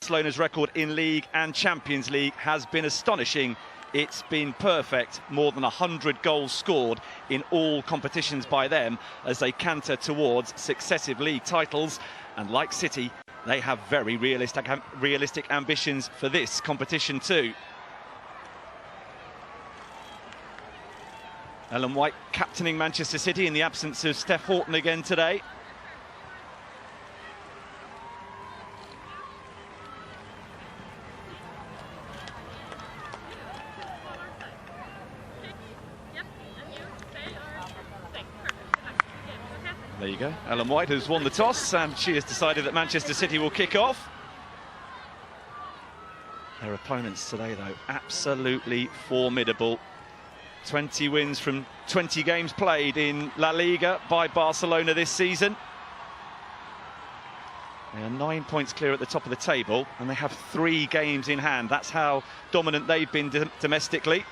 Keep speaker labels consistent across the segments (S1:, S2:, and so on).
S1: Barcelona's record in League and Champions League has been astonishing. It's been perfect, more than 100 goals scored in all competitions by them as they canter towards successive league titles. And like City, they have very realistic ambitions for this competition too. Ellen White captaining Manchester City in the absence of Steph Houghton again today. There you go. Ellen White has won the toss and she has decided that Manchester City will kick off. Their opponents today, though, absolutely formidable. 20 wins from 20 games played in La Liga by Barcelona this season. They are 9 points clear at the top of the table and they have 3 games in hand. That's how dominant they've been domestically.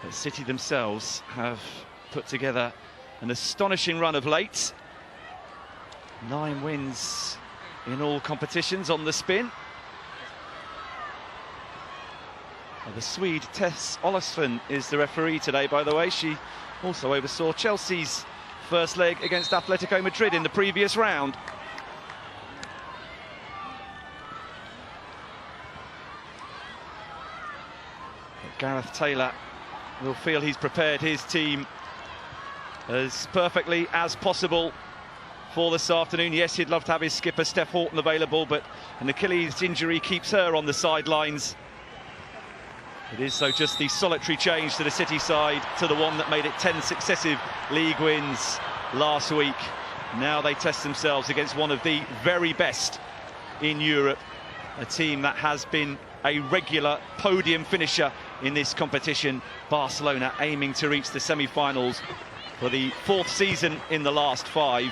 S1: But City themselves have put together an astonishing run of late. 9 wins in all competitions on the spin. Well, the Swede Tess Olofsson is the referee today, by the way. She also oversaw Chelsea's first leg against Atletico Madrid in the previous round. But Gareth Taylor will feel he's prepared his team as perfectly as possible for this afternoon. Yes, he'd love to have his skipper Steph Houghton available, but an Achilles injury keeps her on the sidelines. It is, though, just the solitary change to the City side, to the one that made it 10 successive league wins last week. Now they test themselves against one of the very best in Europe, a team that has been a regular podium finisher in this competition. Barcelona aiming to reach the semi-finals for the 4th season in the last 5.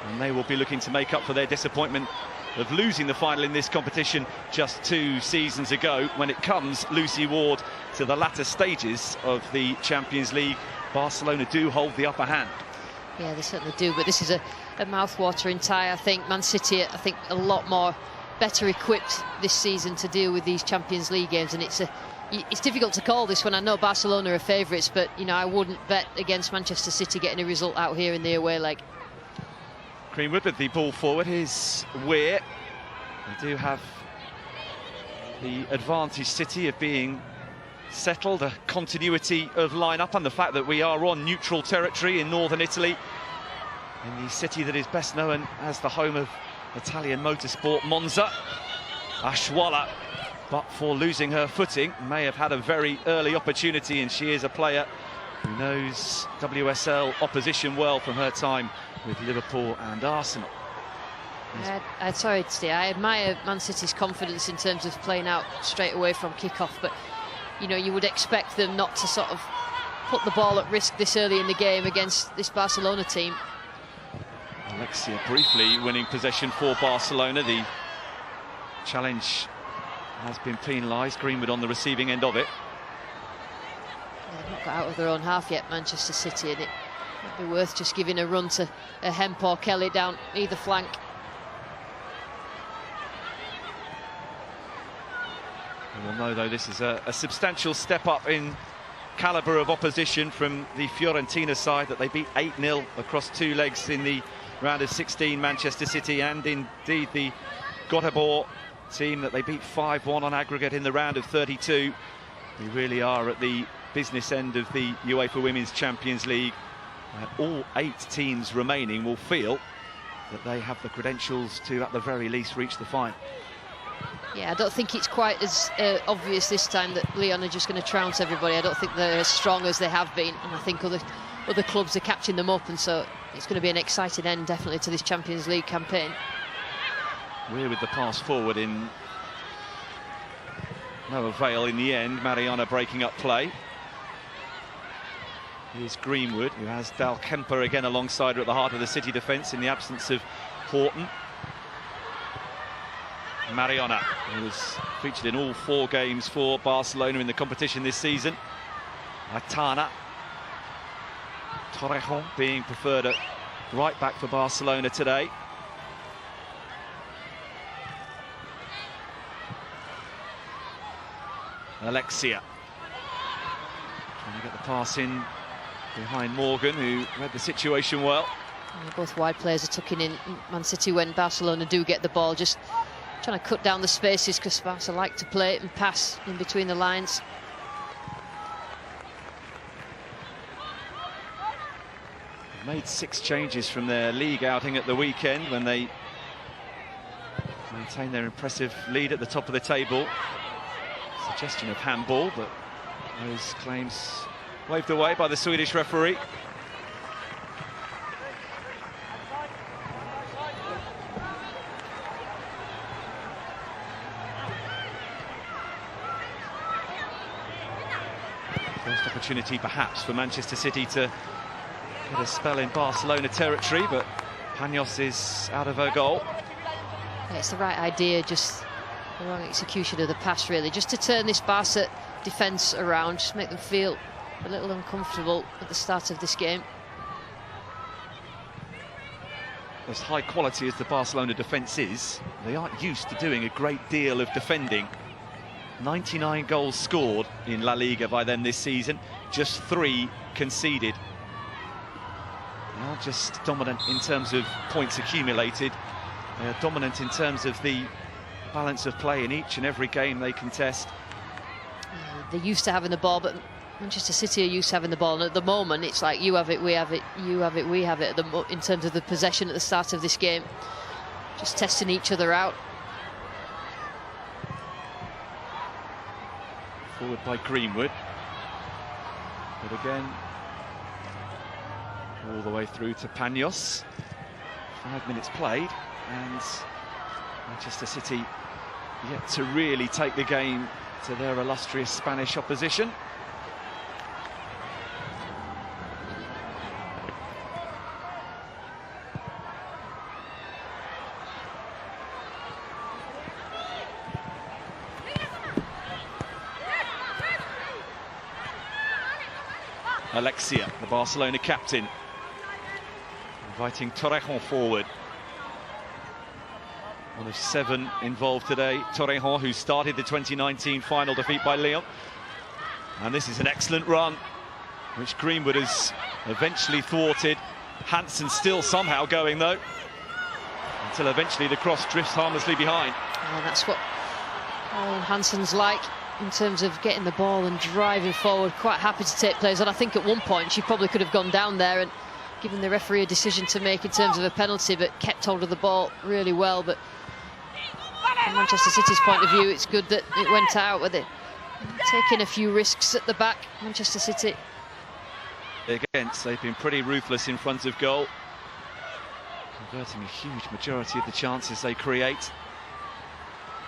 S1: And they will be looking to make up for their disappointment of losing the final in this competition just 2 seasons ago. When it comes, Lucy Ward, to the latter stages of the Champions League, Barcelona do hold the upper hand.
S2: Yeah, they certainly do, but this is a mouth-watering tie. I think Man City, a lot more better equipped this season to deal with these Champions League games, and it's difficult to call this one. I know Barcelona are favourites, but you know, I wouldn't bet against Manchester City getting a result out here in the away leg.
S1: Greenwood with the ball forward. Here's Weir. They do have the advantage, City, of being settled, a continuity of line-up, and the fact that we are on neutral territory in northern Italy, in the city that is best known as the home of Italian motorsport, Monza. Ashwala, but for losing her footing, may have had a very early opportunity, and she is a player who knows WSL opposition well from her time with Liverpool and Arsenal.
S2: Sorry, Steve, I admire Man City's confidence in terms of playing out straight away from kick-off, but you know, you would expect them not to sort of put the ball at risk this early in the game against this Barcelona team.
S1: Alexia briefly winning possession for Barcelona. The challenge has been penalised. Greenwood on the receiving end of it.
S2: They've not got out of their own half yet, Manchester City, and it might be worth just giving a run to Hemp or Kelly down either flank.
S1: We'll know, though, this is a substantial step up in calibre of opposition from the Fiorentina side that they beat 8-0 across 2 legs in the round of 16, Manchester City, and indeed the Göteborg team that they beat 5-1 on aggregate in the round of 32. We really are at the business end of the UEFA Women's Champions League. All 8 teams remaining will feel that they have the credentials to, at the very least, reach the final.
S2: Yeah, I don't think it's quite as obvious this time that Lyon are just going to trounce everybody. I don't think they're as strong as they have been, and I think other clubs are catching them up, and so it's going to be an exciting end, definitely, to this Champions League campaign.
S1: We're with the pass forward in no avail in the end. Mariana breaking up play. Here's Greenwood, who has Dal Kemper again alongside her at the heart of the City defence in the absence of Houghton. Mariana, who was featured in all 4 games for Barcelona in the competition this season. Aitana Torrejon being preferred at right back for Barcelona today. Alexia trying to get the pass in behind Morgan, who read the situation well.
S2: Both wide players are tucking in Man City when Barcelona do get the ball, just trying to cut down the spaces because Barca like to play it and pass in between the lines.
S1: They've made 6 changes from their league outing at the weekend when they maintain their impressive lead at the top of the table. Suggestion of handball, but those claims waved away by the Swedish referee. First opportunity perhaps for Manchester City to get a spell in Barcelona territory, but Paños is out of her goal.
S2: Yeah, it's the right idea, just the wrong execution of the pass really, just to turn this Barca defence around, just make them feel a little uncomfortable at the start of this game.
S1: As high quality as the Barcelona defence is, they aren't used to doing a great deal of defending. 99 goals scored in La Liga by them this season, just 3 conceded. They aren't just dominant in terms of points accumulated, they are dominant in terms of the balance of play in each and every game they contest.
S2: They're used to having the ball, but Manchester City are used to having the ball, and at the moment it's like you have it, we have it, you have it, we have it in terms of the possession at the start of this game. Just testing each other out.
S1: Forward by Greenwood. But again, all the way through to Paños. 5 minutes played, and Manchester City yet to really take the game to their illustrious Spanish opposition. Alexia, the Barcelona captain, inviting Torrejon forward. One of 7 involved today. Torrejon, who started the 2019 final defeat by Lyon. And this is an excellent run, which Greenwood has eventually thwarted. Hansen still somehow going, though, until eventually the cross drifts harmlessly behind.
S2: And that's what Hansen's like in terms of getting the ball and driving forward. Quite happy to take players on. I think at one point she probably could have gone down there and given the referee a decision to make in terms of a penalty, but kept hold of the ball really well. But from Manchester City's point of view, it's good that it went out with it. Taking a few risks at the back, Manchester City.
S1: Against, they've been pretty ruthless in front of goal, converting a huge majority of the chances they create.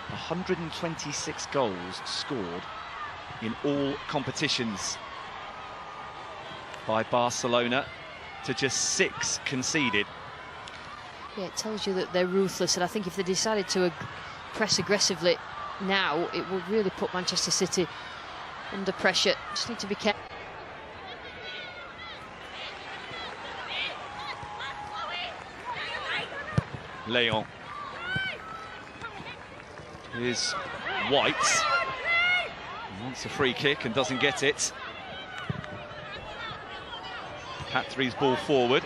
S1: 126 goals scored in all competitions by Barcelona to just 6 conceded.
S2: Yeah, it tells you that they're ruthless, and I think if they decided to press aggressively now, it would really put Manchester City under pressure. Just need to be careful.
S1: Leon. Here's White. He wants a free kick and doesn't get it. Patri's ball forward.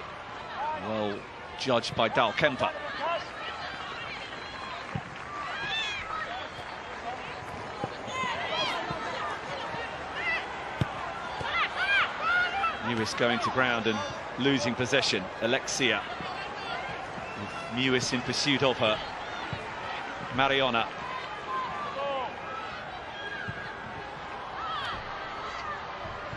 S1: Well judged by Dal Kemper. Mewis going to ground and losing possession. Alexia. With Mewis in pursuit of her. Mariona.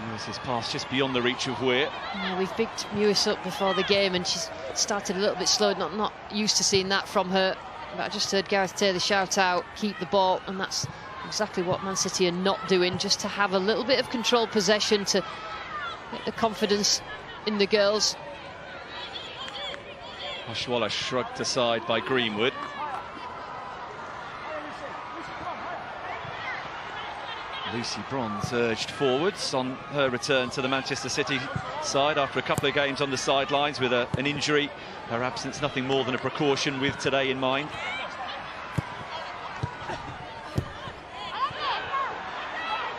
S1: Mewis's pass just beyond the reach of Weir.
S2: Yeah, we've picked Mewis up before the game and she's started a little bit slow, not used to seeing that from her. But I just heard Gareth Taylor shout out, keep the ball, and that's exactly what Man City are not doing, just to have a little bit of controlled possession to get the confidence in the girls.
S1: Oshwala shrugged aside by Greenwood. Lucy Bronze urged forwards on her return to the Manchester City side after a couple of games on the sidelines with an injury. Her absence nothing more than a precaution with today in mind.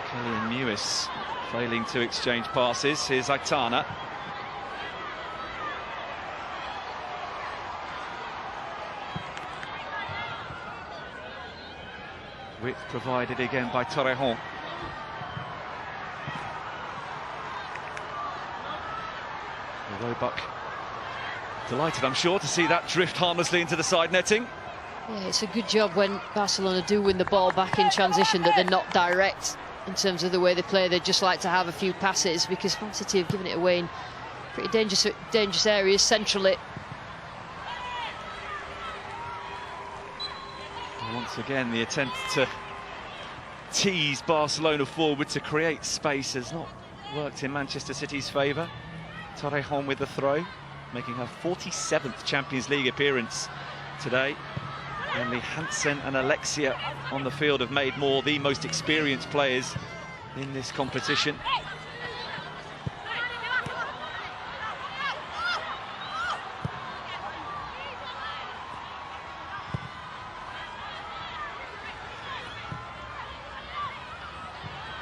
S1: Killian Mewis failing to exchange passes. Here's Aitana. Width provided again by Torrejon. Roebuck delighted, I'm sure, to see that drift harmlessly into the side netting.
S2: Yeah, it's a good job when Barcelona do win the ball back in transition that they're not direct in terms of the way they play. They just like to have a few passes, because Man City have given it away in pretty dangerous areas centrally.
S1: Once again, the attempt to tease Barcelona forward to create space has not worked in Manchester City's favour. Torrejon with the throw, making her 47th Champions League appearance today. Only Hansen and Alexia on the field have made more, the most experienced players in this competition.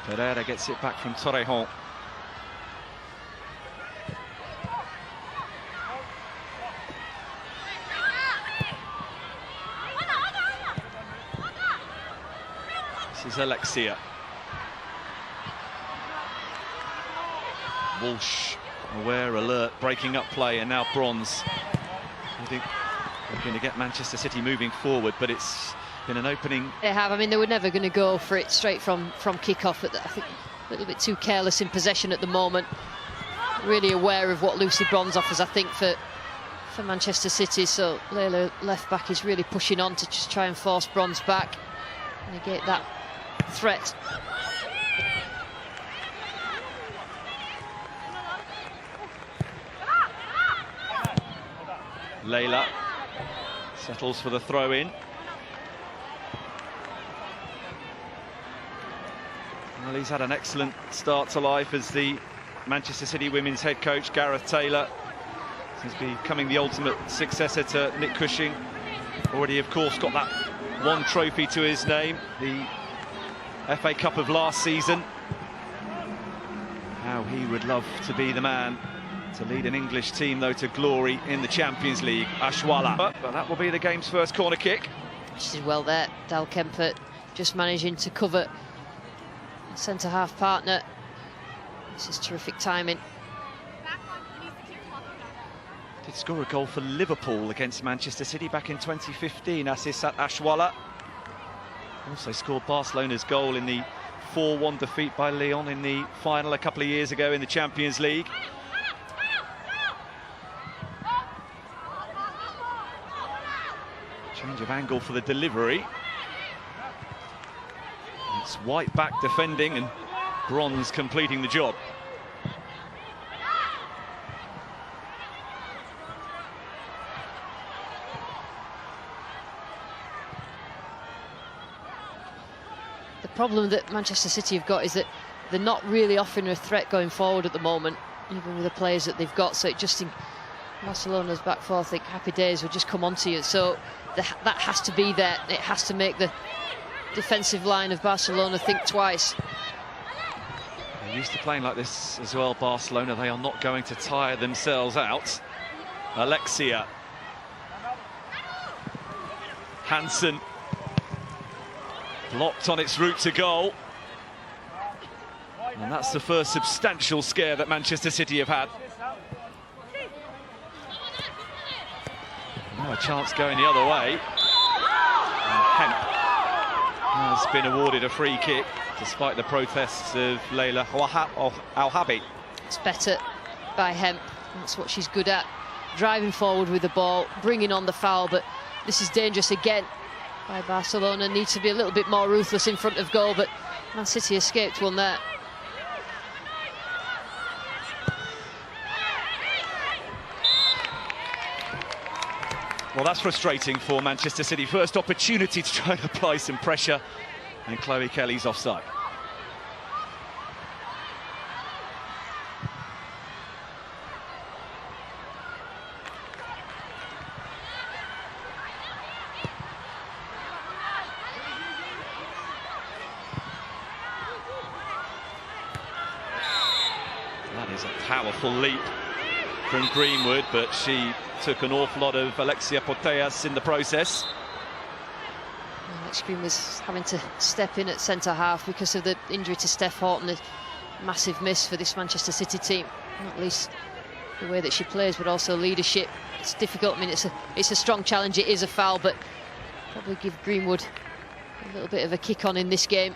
S1: Pereira gets it back from Torrejon. This is Alexia. Walsh, aware, alert, breaking up play, and now Bronze. I think they're going to get Manchester City moving forward, but it's been an opening.
S2: They have. I mean, they were never going to go for it straight from kick-off. I think a little bit too careless in possession at the moment. Really aware of what Lucy Bronze offers, I think, for Manchester City. So Layla left back is really pushing on to just try and force Bronze back, negate that threat.
S1: Layla settles for the throw-in. Well, he's had an excellent start to life as the Manchester City women's head coach. Gareth Taylor is becoming the ultimate successor to Nick Cushing. Already, of course, got that one trophy to his name, the FA Cup of last season. How he would love to be the man to lead an English team, though, to glory in the Champions League. Ashwala. But that will be the game's first corner kick.
S2: She did well there. Dal Kemper just managing to cover centre-half partner. This is terrific timing.
S1: Did score a goal for Liverpool against Manchester City back in 2015, Asisat Ashwala. Also scored Barcelona's goal in the 4-1 defeat by Lyon in the final a couple of years ago in the Champions League. Change of angle for the delivery. It's White back defending and Bronze completing the job.
S2: The problem that Manchester City have got is that they're not really offering a threat going forward at the moment, even with the players that they've got. So it just, in Barcelona's back four, I think happy days will just come onto you. So that has to be there. It has to make the defensive line of Barcelona think twice.
S1: They're used to playing like this as well, Barcelona. They are not going to tire themselves out. Alexia. Hansen. Blocked on its route to goal. And that's the first substantial scare that Manchester City have had. Now a chance going the other way. And Hemp has been awarded a free kick, despite the protests of Layla Al-Habi.
S2: It's better by Hemp. That's what she's good at. Driving forward with the ball, bringing on the foul, but this is dangerous again by Barcelona. Needs to be a little bit more ruthless in front of goal, but Man City escaped one there.
S1: Well, that's frustrating for Manchester City. First opportunity to try and apply some pressure, and Chloe Kelly's offside. powerful leap from Greenwood, but she took an awful lot of Alexia Putellas in the process.
S2: Alex Green was having to step in at centre-half because of the injury to Steph Horton. A massive miss for this Manchester City team, not least the way that she plays, but also leadership. It's difficult. I mean, it's a strong challenge. It is a foul, but probably give Greenwood a little bit of a kick on in this game.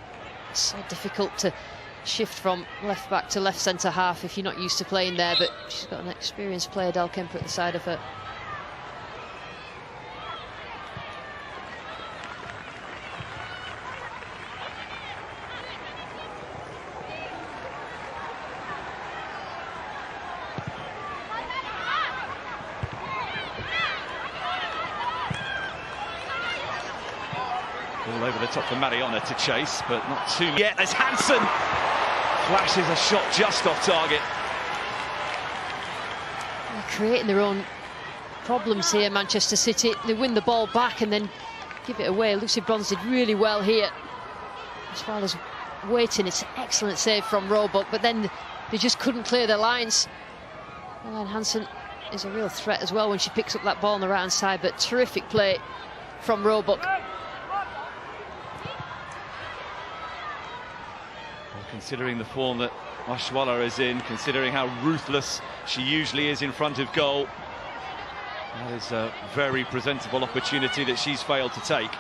S2: It's so difficult to shift from left back to left centre half if you're not used to playing there, but she's got an experienced player, Del Kemper, at the side of her.
S1: All over the top for Mariona to chase, but not too yet as Hansen flashes a shot just off target.
S2: They're creating their own problems here, Manchester City. They win the ball back and then give it away. Lucy Bronze did really well here. As far as waiting, it's an excellent save from Roebuck, but then they just couldn't clear their lines. And Hansen is a real threat as well when she picks up that ball on the right-hand side, but terrific play from Roebuck.
S1: Considering the form that Ashwala is in, considering how ruthless she usually is in front of goal, that is a very presentable opportunity that she's failed to take.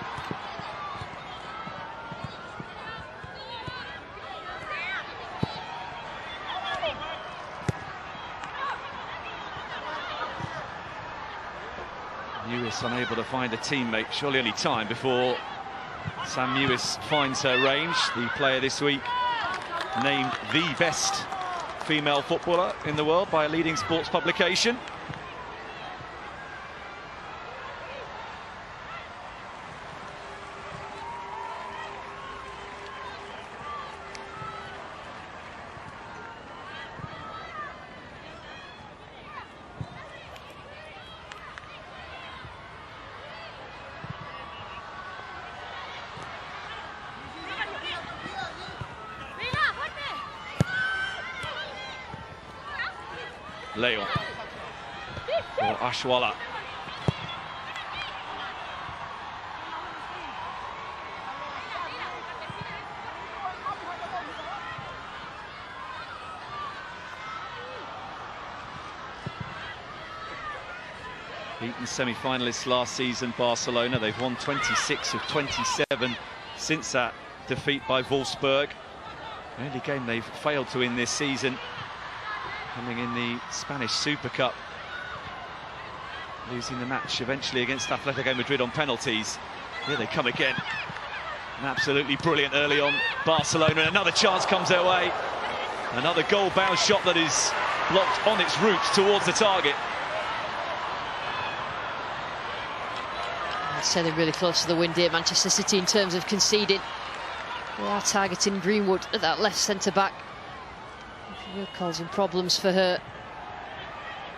S1: Mewis unable to find a teammate. Surely only time before Sam Mewis finds her range. The player this week named the best female footballer in the world by a leading sports publication. Leon for Ashwala. Beaten semi-finalists last season, Barcelona. They've won 26 of 27 since that defeat by Wolfsburg. The only game they've failed to win this season, coming in the Spanish Super Cup, losing the match eventually against Atletico Madrid on penalties. Here they come again. And absolutely brilliant early on, Barcelona, and another chance comes their way. Another goal-bound shot that is blocked on its route towards the target.
S2: I'd say they're really close to the win here, Manchester City, in terms of conceding. They are targeting Greenwood at that left centre-back. Real causing problems for her.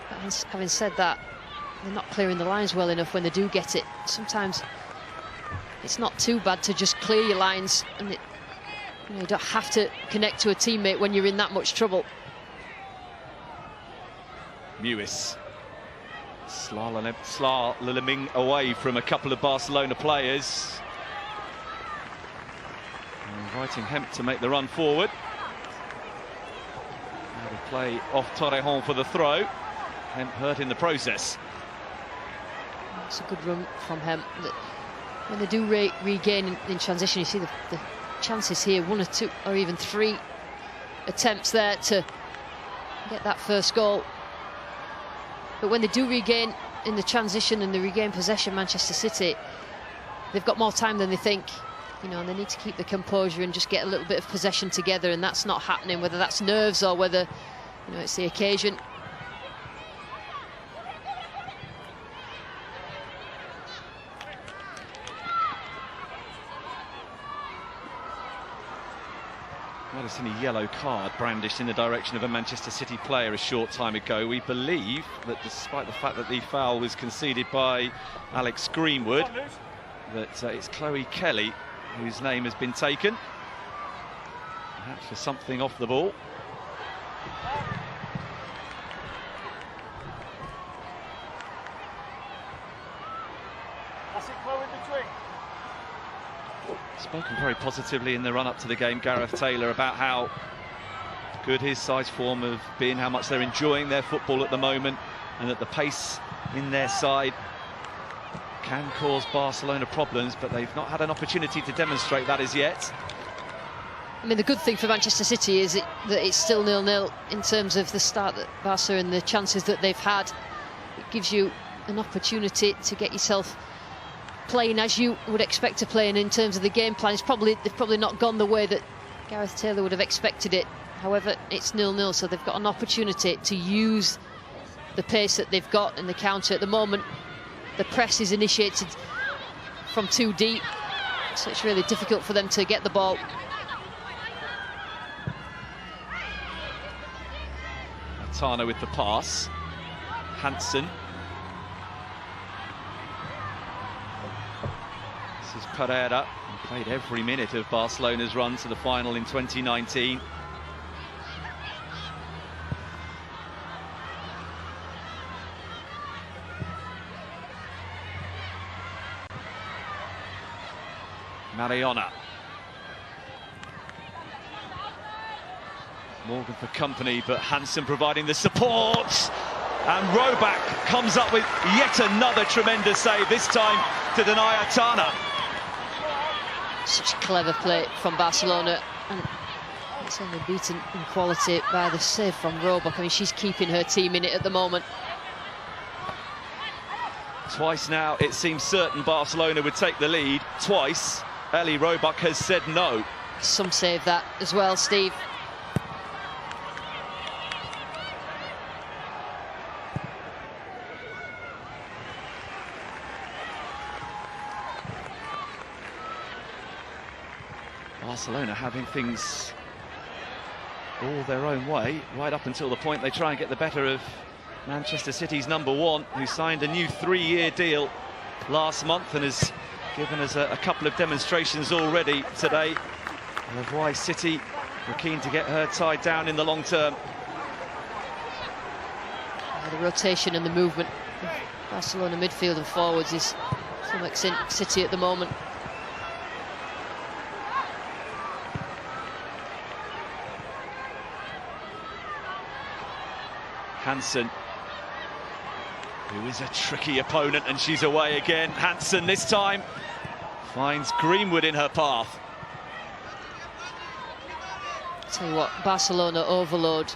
S2: But having said that, they're not clearing the lines well enough when they do get it. Sometimes it's not too bad to just clear your lines, and you don't have to connect to a teammate when you're in that much trouble.
S1: Mewis slaloming away from a couple of Barcelona players, inviting Hemp to make the run forward. The play off Torrejon for the throw. Hemp hurt in the process.
S2: It's a good run from Hemp. When they do regain in transition, you see the chances here, 1 or 2 or even 3 attempts there to get that first goal. But when they do regain in the transition and they regain possession, Manchester City, they've got more time than they think. You know, and they need to keep the composure and just get a little bit of possession together, and that's not happening, whether that's nerves or whether, you know, it's the occasion.
S1: Noticing a yellow card brandished in the direction of a Manchester City player a short time ago. We believe that despite the fact that the foul was conceded by Alex Greenwood, that it's Chloe Kelly whose name has been taken, perhaps for something off the ball. Spoken very positively in the run-up to the game, Gareth Taylor, about how good his side's form have been, how much they're enjoying their football at the moment, and that the pace in their side can cause Barcelona problems, but they've not had an opportunity to demonstrate that as yet.
S2: I mean, the good thing for Manchester City is that it's still 0-0 in terms of the start that Barca and the chances that they've had. It gives you an opportunity to get yourself playing as you would expect to play, and in terms of the game plan, they've probably not gone the way that Gareth Taylor would have expected it. However, it's 0-0, so they've got an opportunity to use the pace that they've got in the counter. At the moment, the press is initiated from too deep, so it's really difficult for them to get the ball.
S1: Tana with the pass. Hansen. This is Pereira, who played every minute of Barcelona's run to the final in 2019. Mariona. Morgan for company, but Hansen providing the support. And Roback comes up with yet another tremendous save, this time to deny Tana.
S2: Such clever play from Barcelona, and it's only beaten in quality by the save from Roback. I mean, she's keeping her team in it at the moment.
S1: Twice now it seems certain Barcelona would take the lead. Twice Ellie Roback has said no.
S2: Some save that as well, Steve.
S1: Barcelona having things all their own way, right up until the point they try and get the better of Manchester City's #1, who signed a new 3-year deal last month and has given us a couple of demonstrations already today of why City were keen to get her tied down in the long term.
S2: The rotation and the movement of Barcelona midfield and forwards is flummoxing City at the moment.
S1: Hansen, who is a tricky opponent, and she's away again. Hansen this time finds Greenwood in her path.
S2: Tell you what, Barcelona overload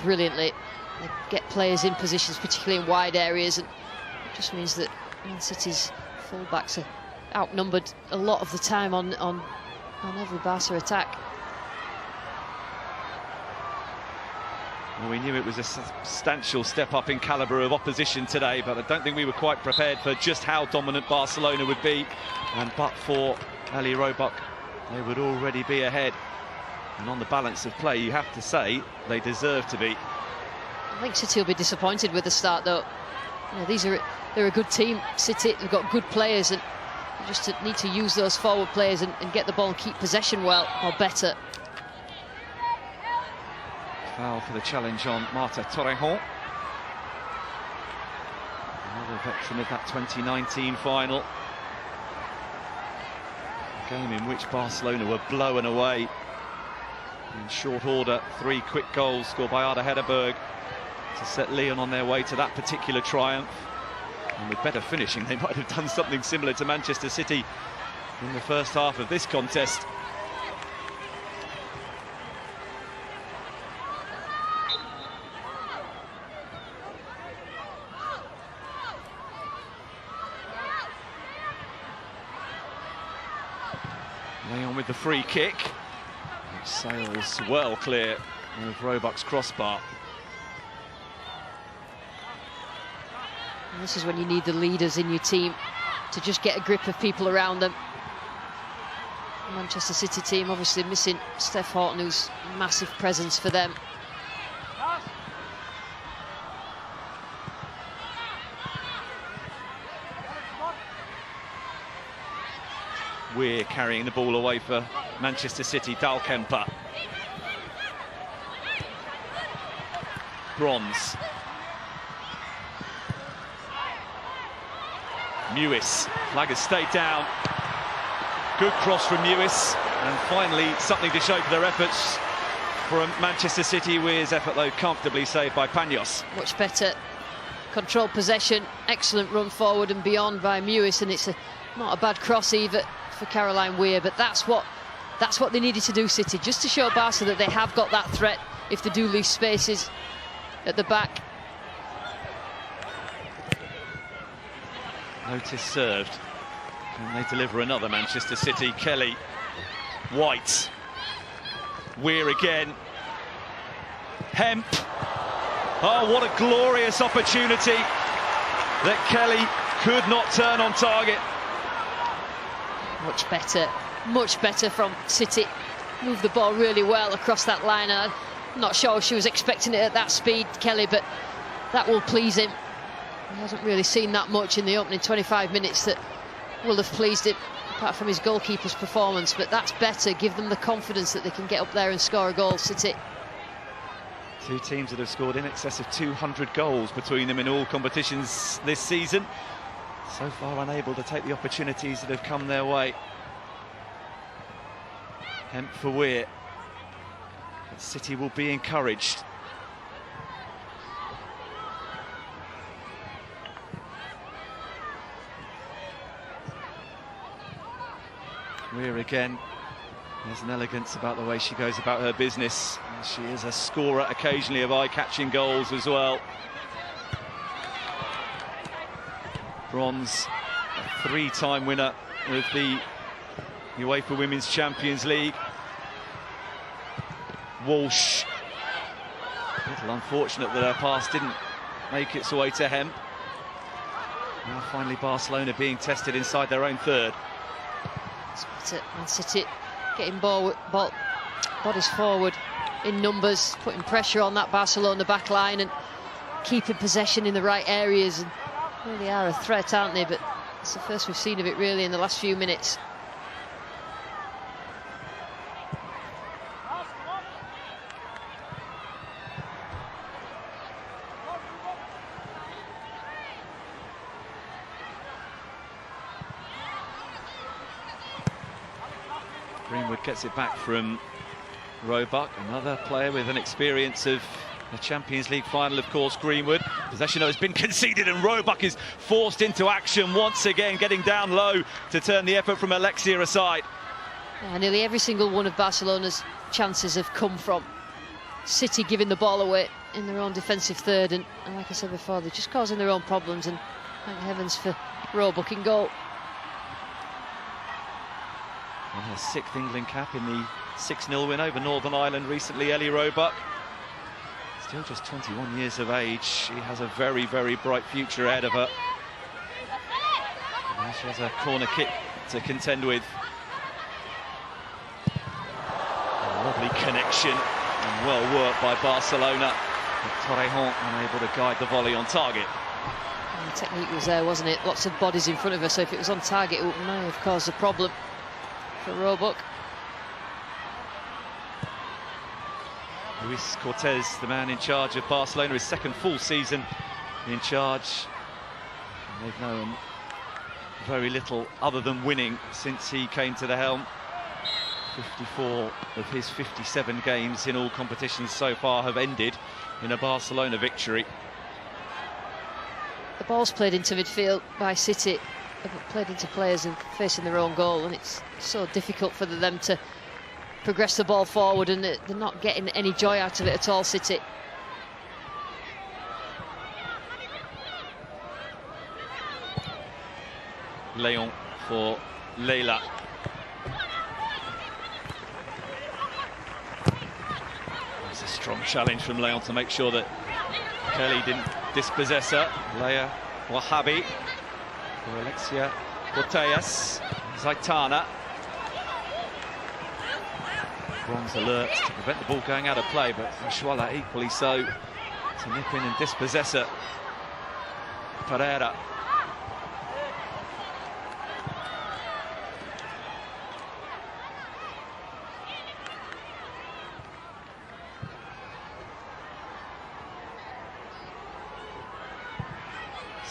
S2: brilliantly. They get players in positions, particularly in wide areas, and it just means that Man City's full-backs are outnumbered a lot of the time on every Barca attack.
S1: Well, we knew it was a substantial step up in calibre of opposition today, but I don't think we were quite prepared for just how dominant Barcelona would be. And but for Ellie Roback, they would already be ahead. And on the balance of play, you have to say they deserve to be.
S2: I think City will be disappointed with the start, though. You know, they're a good team, City. They've got good players, and you just need to use those forward players and get the ball and keep possession well, or better.
S1: Foul for the challenge on Marta Torrejón, another veteran of that 2019 final. A game in which Barcelona were blown away in short order. 3 quick goals scored by Ada Hederberg to set Lyon on their way to that particular triumph. And with better finishing, they might have done something similar to Manchester City in the first half of this contest. Lyon with the free kick, which sails well clear of Roback's crossbar.
S2: And this is when you need the leaders in your team to just get a grip of people around them. The Manchester City team obviously missing Steph Horton, who's a massive presence for them.
S1: We're carrying the ball away for Manchester City. Dalkemper. Bronze. Mewis, flag has stayed down. Good cross from Mewis, and finally something to show for their efforts from Manchester City, with his effort though comfortably saved by Paños.
S2: Much better controlled possession, excellent run forward and beyond by Mewis, and it's not a bad cross either for Caroline Weir, but that's what they needed to do, City, just to show Barca that they have got that threat if they do leave spaces at the back.
S1: Notice served. Can they deliver another? Manchester City. Kelly, White, Weir again, Hemp. Oh, what a glorious opportunity that Kelly could not turn on target. Much better from City. Moved the ball really well across that line. I'm not sure she was expecting it at that speed, Kelly, but that will please him. He hasn't really seen that much in the opening 25 minutes that will have pleased him, apart from his goalkeeper's performance, but that's better. Give them the confidence that they can get up there and score a goal, City. Two teams that have scored in excess of 200 goals between them in all competitions this season. So far unable to take the opportunities that have come their way. Hemp for Weir. But City will be encouraged. Weir again. There's an elegance about the way she goes about her business. She is a scorer occasionally of eye-catching goals as well. Bronze, a three-time winner of the UEFA Women's Champions League. Walsh. A little unfortunate that her pass didn't make its way to Hemp. Now finally Barcelona being tested inside their own third.
S2: Man City getting bodies forward in numbers, putting pressure on that Barcelona back line and keeping possession in the right areas, and really are a threat, aren't they? But it's the first we've seen of it really in the last few minutes.
S1: Greenwood gets it back from Roebuck, another player with an experience of the Champions League final, of course. Greenwood, possession has been conceded and Roebuck is forced into action once again, getting down low to turn the effort from Alexia aside.
S2: Yeah, nearly every single one of Barcelona's chances have come from City giving the ball away in their own defensive third, and like I said before, they're just causing their own problems, and thank heavens for Roebuck in goal.
S1: On her 6th England cap in the 6-0 win over Northern Ireland recently, Ellie Roebuck. Still just 21 years of age. She has a very, very bright future ahead of her. And now she has a corner kick to contend with. A lovely connection and well worked by Barcelona. But Torrejon unable to guide the volley on target.
S2: And the technique was there, wasn't it? Lots of bodies in front of her, so if it was on target, it may have caused a problem for Roebuck.
S1: Luis Cortez, the man in charge of Barcelona, his second full season in charge. And they've known very little other than winning since he came to the helm. 54 of his 57 games in all competitions so far have ended in a Barcelona victory.
S2: The ball's played into midfield by City, played into players and facing their own goal, and it's so difficult for them to progress the ball forward, and they're not getting any joy out of it at all, City.
S1: Leon for Leila. It's a strong challenge from Leon to make sure that Kelly didn't dispossess her. Leia Wahabi for Alexia Cortez. Zaitana. Bronze alert to prevent the ball going out of play, but Ashwala equally so to nip in and dispossess her. Pereira.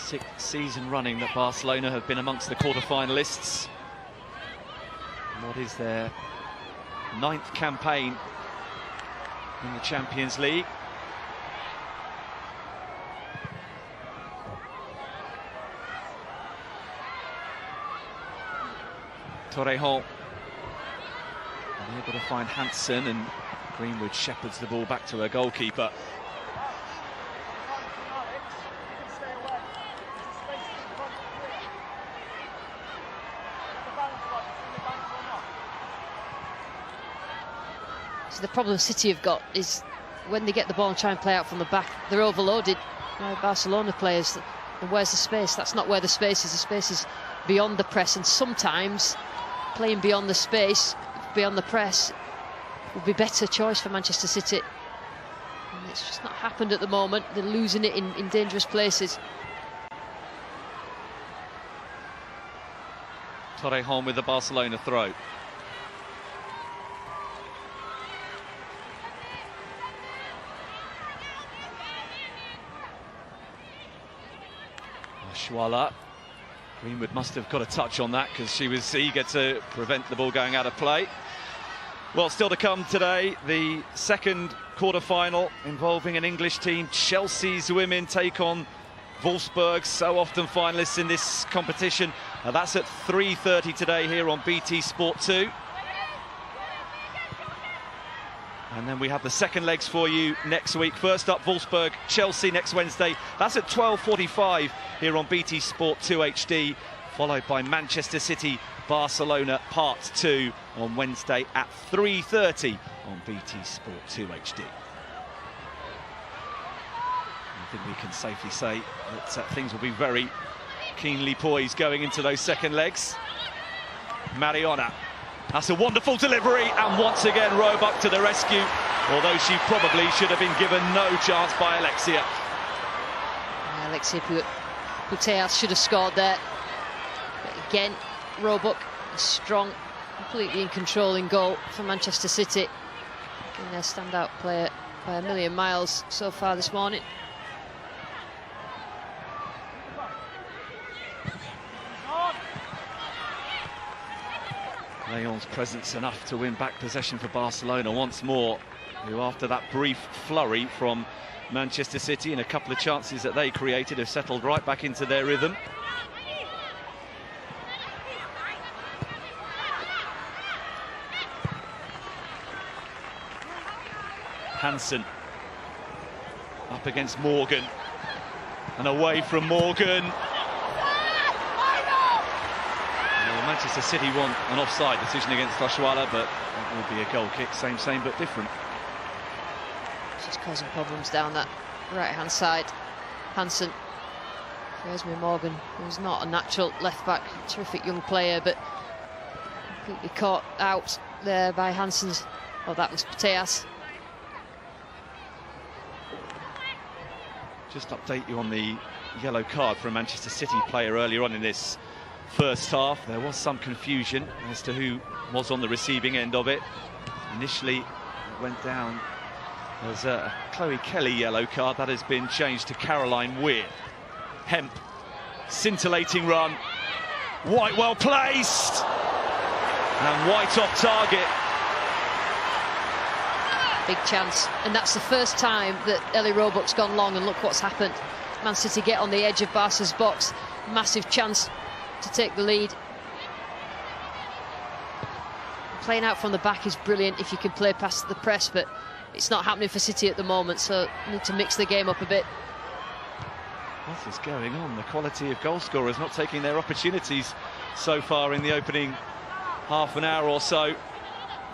S1: 6th season running that Barcelona have been amongst the quarter-finalists. What is their 9th campaign in the Champions League? Torrejon able to find Hansen, and Greenwood shepherds the ball back to her goalkeeper.
S2: So the problem City have got is when they get the ball and try and play out from the back, they're overloaded by Barcelona players. And where's the space? That's not where the space is. The space is beyond the press, and sometimes playing beyond the space, beyond the press, would be a better choice for Manchester City. And it's just not happened at the moment. They're losing it in dangerous places.
S1: Torrejon with the Barcelona throw. Schwaller. Greenwood must have got a touch on that because she was eager to prevent the ball going out of play. Well, still to come today, the second quarter-final involving an English team. Chelsea's women take on Wolfsburg, so often finalists in this competition. That's at 3:30 today here on BT Sport 2. And then we have the second legs for you next week. First up, Wolfsburg, Chelsea next Wednesday. That's at 12:45 here on BT Sport 2 HD, followed by Manchester City, Barcelona Part 2 on Wednesday at 3:30 on BT Sport 2 HD. I think we can safely say that things will be very keenly poised going into those second legs. Mariona. That's a wonderful delivery, and once again Roebuck to the rescue, although she probably should have been given no chance by Alexia.
S2: Alexia Putellas should have scored there. But again, Roebuck is strong, completely in control in goal for Manchester City. And their standout player by a million miles so far this morning.
S1: Leon's presence enough to win back possession for Barcelona once more, who after that brief flurry from Manchester City and a couple of chances that they created have settled right back into their rhythm. Hansen up against Morgan and away from Morgan. Manchester City want an offside decision against Toshwala, but it will be a goal kick, same but different.
S2: She's causing problems down that right-hand side. Hansen, Esme Morgan, who's not a natural left-back, terrific young player, but completely caught out there by Hansen's. Oh, that was Putellas.
S1: Just update you on the yellow card for a Manchester City player earlier on in this first half. There was some confusion as to who was on the receiving end of it. Initially it went down as a Chloe Kelly yellow card. That has been changed to Caroline Weir. Hemp, scintillating run. White well placed, and White off target.
S2: Big chance, and that's the first time that Ellie Roebuck's gone long, and look what's happened. Man City get on the edge of Barca's box. Massive chance to take the lead. Playing out from the back is brilliant if you can play past the press, but it's not happening for City at the moment, so need to mix the game up a bit.
S1: What is going on? The quality of goal scorers not taking their opportunities so far in the opening half an hour or so.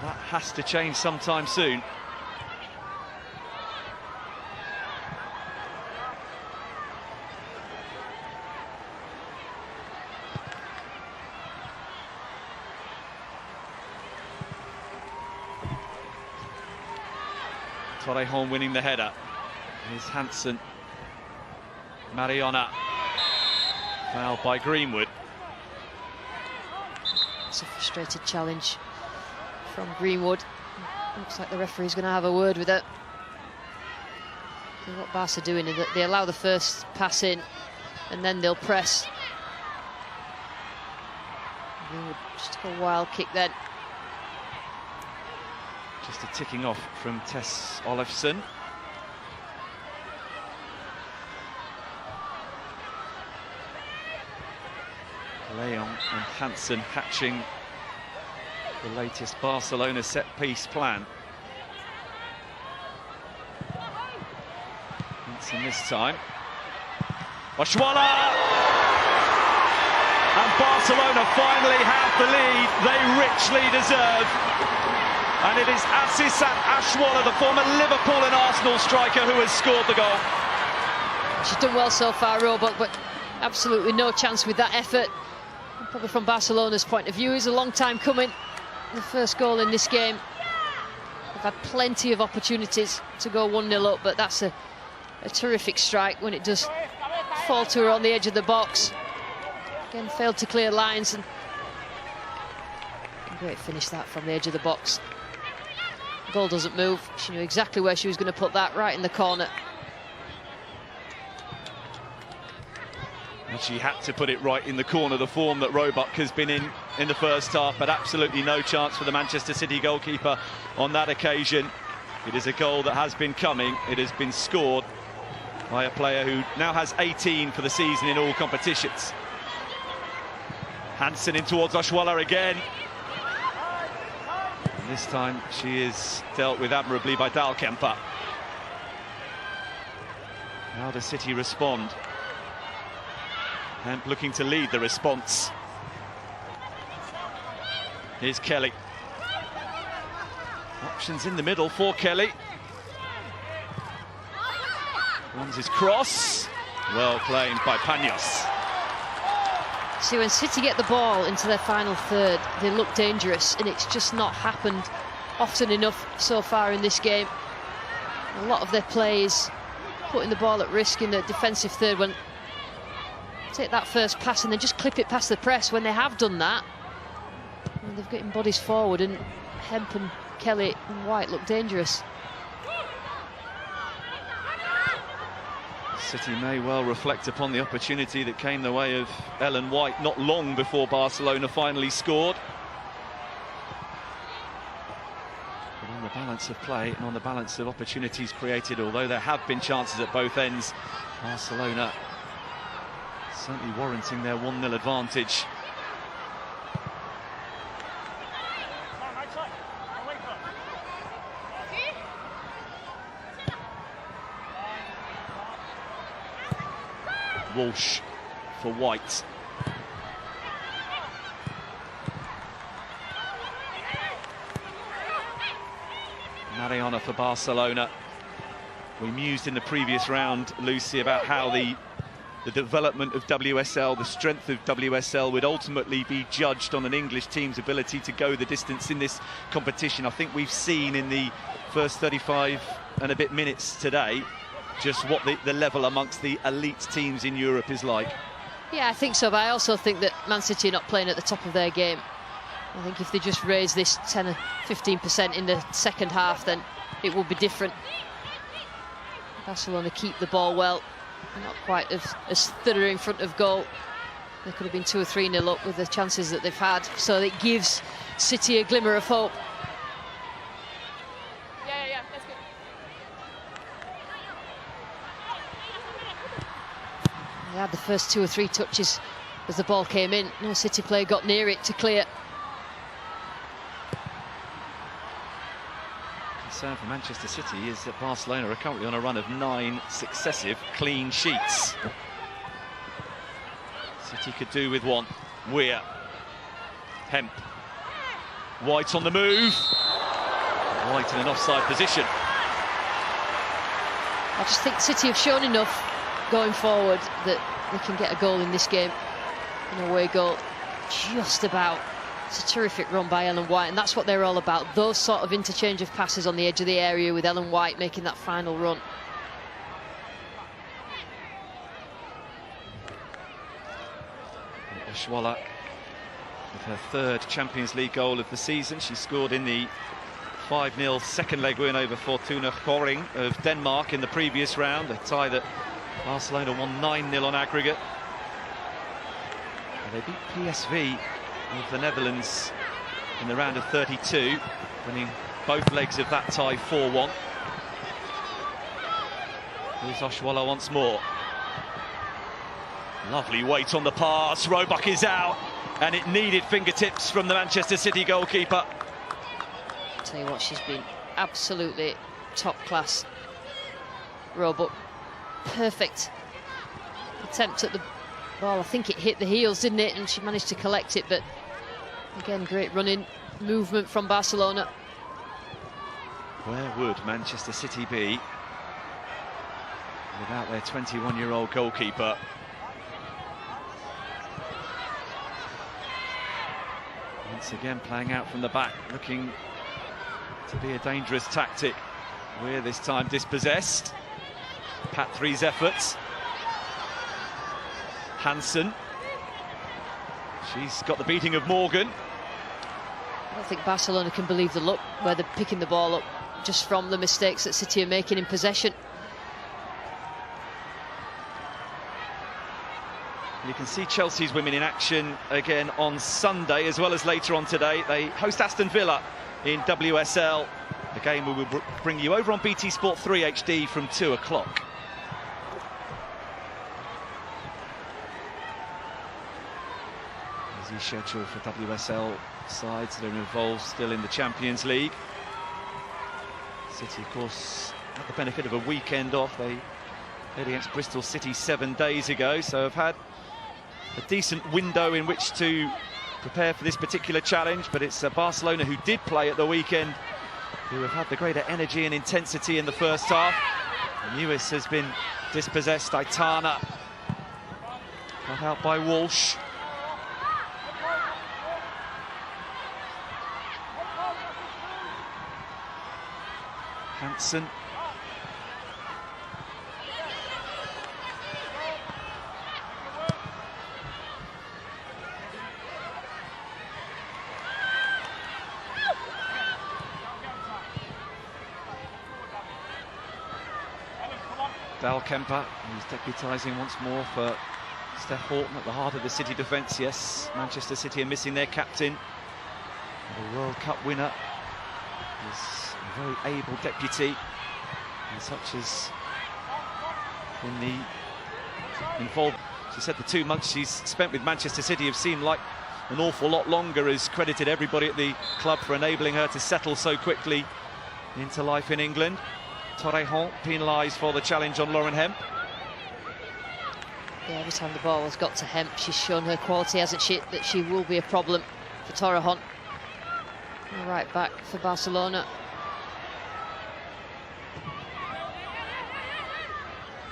S1: That has to change sometime soon. Torrejon winning the header. Here's Hansen. Mariona. Fouled by Greenwood.
S2: It's a frustrated challenge from Greenwood. Looks like the referee's going to have a word with it. So what Barca are doing is that they allow the first pass in, and then they'll press. Just a wild kick then.
S1: Just a ticking off from Tess Olafsson. Leon and Hansen hatching the latest Barcelona set-piece plan. Hansen this time. Oshuala! And Barcelona finally have the lead they richly deserve. And it is Asisat Ashwala, the former Liverpool and Arsenal striker, who has scored the goal.
S2: She's done well so far, Roebuck, but absolutely no chance with that effort. And probably from Barcelona's point of view, it's a long time coming. The first goal in this game. They've had plenty of opportunities to go 1-0 up, but that's a terrific strike when it does fall to her on the edge of the box. Again, failed to clear lines, and great finish that from the edge of the box. The goal doesn't move. She knew exactly where she was going to put that, right in the corner.
S1: And she had to put it right in the corner, the form that Roebuck has been in the first half, but absolutely no chance for the Manchester City goalkeeper on that occasion. It is a goal that has been coming. It has been scored by a player who now has 18 for the season in all competitions. Hansen in towards Oshuala again. And this time she is dealt with admirably by Dahlkemper. How does City respond? And looking to lead the response. Here's Kelly. Options in the middle for Kelly. Runs his cross. Well claimed by Paños.
S2: See, when City get the ball into their final third, they look dangerous, and it's just not happened often enough so far in this game. A lot of their play is putting the ball at risk in the defensive third, when take that first pass and then just clip it past the press. When they have done that, and they've getting bodies forward, and Hemp and Kelly and White look dangerous.
S1: City may well reflect upon the opportunity that came the way of Ellen White not long before Barcelona finally scored. But on the balance of play and on the balance of opportunities created, although there have been chances at both ends, Barcelona certainly warranting their 1-0 advantage. Walsh for White. Mariana for Barcelona. We mused in the previous round, Lucy, about how the development of WSL, the strength of WSL would ultimately be judged on an English team's ability to go the distance in this competition. I think we've seen in the first 35 and a bit minutes today just what the level amongst the elite teams in Europe is like.
S2: Yeah, I think so, but I also think that Man City are not playing at the top of their game. I think if they just raise this 10 or 15% in the second half, then it will be different. Barcelona keep the ball well, not quite as thorough in front of goal. They could have been 2 or 3-0 up with the chances that they've had, so it gives City a glimmer of hope.
S3: That's good.
S2: They had the first 2 or 3 touches as the ball came in. No City player got near it to clear.
S1: Concern for Manchester City is that Barcelona are currently on a run of 9 successive clean sheets. City could do with one. Weir. Hemp. White on the move. White in an offside position.
S2: I just think City have shown enough going forward that they can get a goal in this game. An away goal, just about. It's a terrific run by Ellen White, and that's what they're all about. Those sort of interchange of passes on the edge of the area, with Ellen White making that final run.
S1: Oshuala with her 3rd Champions League goal of the season. She scored in the 5-0 second leg win over Fortuna Koring of Denmark in the previous round, a tie that Barcelona won 9-0 on aggregate. They beat PSV of the Netherlands in the round of 32, winning both legs of that tie 4-1. Here's Oshuala once more. Lovely weight on the pass. Roebuck is out, and it needed fingertips from the Manchester City goalkeeper.
S2: I'll tell you what, she's been absolutely top class. Roebuck, perfect attempt at the ball. I think it hit the heels, didn't it? And she managed to collect it, but again, great running movement from Barcelona.
S1: Where would Manchester City be without their 21-year-old goalkeeper? Once again playing out from the back, looking to be a dangerous tactic. We're this time dispossessed. Pat 3's efforts. Hansen. She's got the beating of Morgan.
S2: I don't think Barcelona can believe the look where they're picking the ball up just from the mistakes that City are making in possession.
S1: You can see Chelsea's women in action again on Sunday, as well as later on today. They host Aston Villa in WSL, a game we will bring you over on BT Sport 3 HD from 2 o'clock. Busy schedule for WSL sides that are involved still in the Champions League. City, of course, had the benefit of a weekend off. They played against Bristol City 7 days ago, so have had a decent window in which to prepare for this particular challenge. But it's Barcelona, who did play at the weekend, who have had the greater energy and intensity in the first half. Lewis has been dispossessed. Aitana cut out by Walsh. Hansen. Dal Kemper, who's deputising once more for Steph Horton at the heart of the City defence. Yes, Manchester City are missing their captain. The World Cup winner is a very able deputy, and such as in the involved. She said the 2 months she's spent with Manchester City have seemed like an awful lot longer, has credited everybody at the club for enabling her to settle so quickly into life in England. Torrejon penalised for the challenge on Lauren Hemp.
S2: Yeah, every time the ball has got to Hemp, she's shown her quality, hasn't she, that she will be a problem for Torrejon. Right back for Barcelona.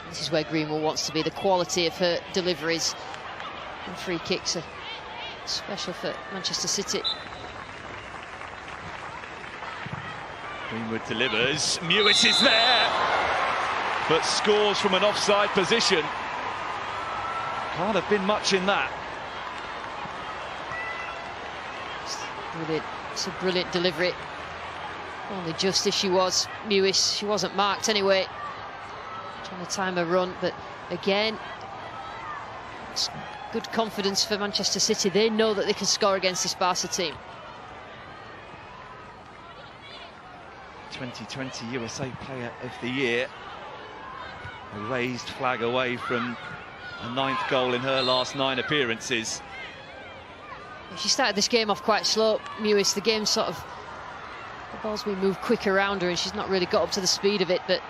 S2: This is where Greenwood wants to be. The quality of her deliveries and free kicks are special for Manchester City.
S1: Greenwood delivers. Mewis is there, but scores from an offside position. Can't have been much in that.
S2: Brilliant. It's a brilliant delivery. Only just as she was. Mewis, she wasn't marked anyway. Trying to time her run, but again, it's good confidence for Manchester City. They know that they can score against this Barca team.
S1: 2020 USA Player of the Year. A raised flag away from a 9th goal in her last 9 appearances.
S2: She started this game off quite slow, Mewis. The game sort of, the ball's been moved quick around her and she's not really got up to the speed of it, but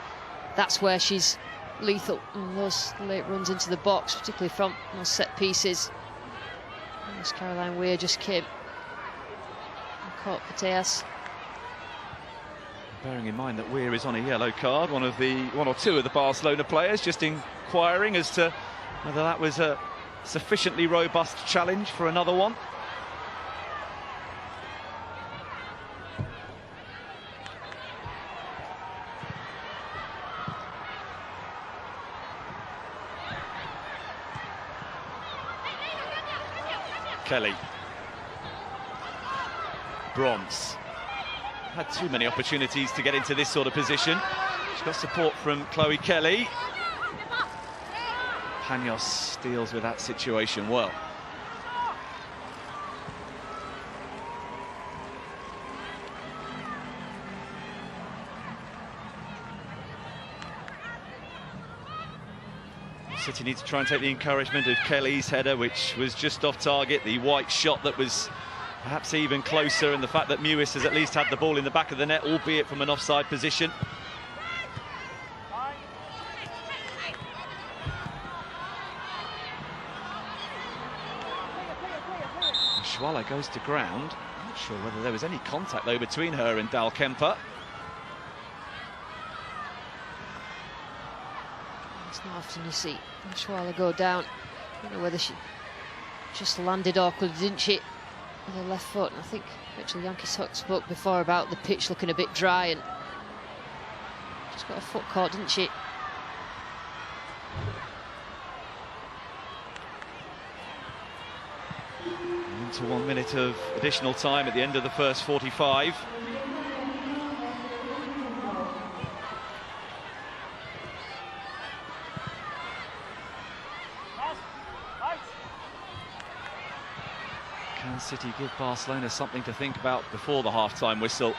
S2: that's where she's lethal. And those late runs into the box, particularly from those set pieces. And as Caroline Weir just came and caught Mateas.
S1: Bearing in mind that Weir is on a yellow card, one or two of the Barcelona players just inquiring as to whether that was a sufficiently robust challenge for another one. Kelly. Bronze. Had too many opportunities to get into this sort of position. She's got support from Chloe Kelly. Panos deals with that situation well. City need to try and take the encouragement of Kelly's header, which was just off target, the White shot that was perhaps even closer, and the fact that Mewis has at least had the ball in the back of the net, albeit from an offside position. Schwaller goes to ground. I'm not sure whether there was any contact though between her and Dal Kemper.
S2: It's not often you see Schwaller go down. I don't know whether she just landed awkwardly, didn't she, with her left foot. And I think Rachel Yankee spoke before about the pitch looking a bit dry, and just got a foot caught, didn't she?
S1: Into 1 minute of additional time at the end of the first 45. Can City give Barcelona something to think about before the half-time whistle?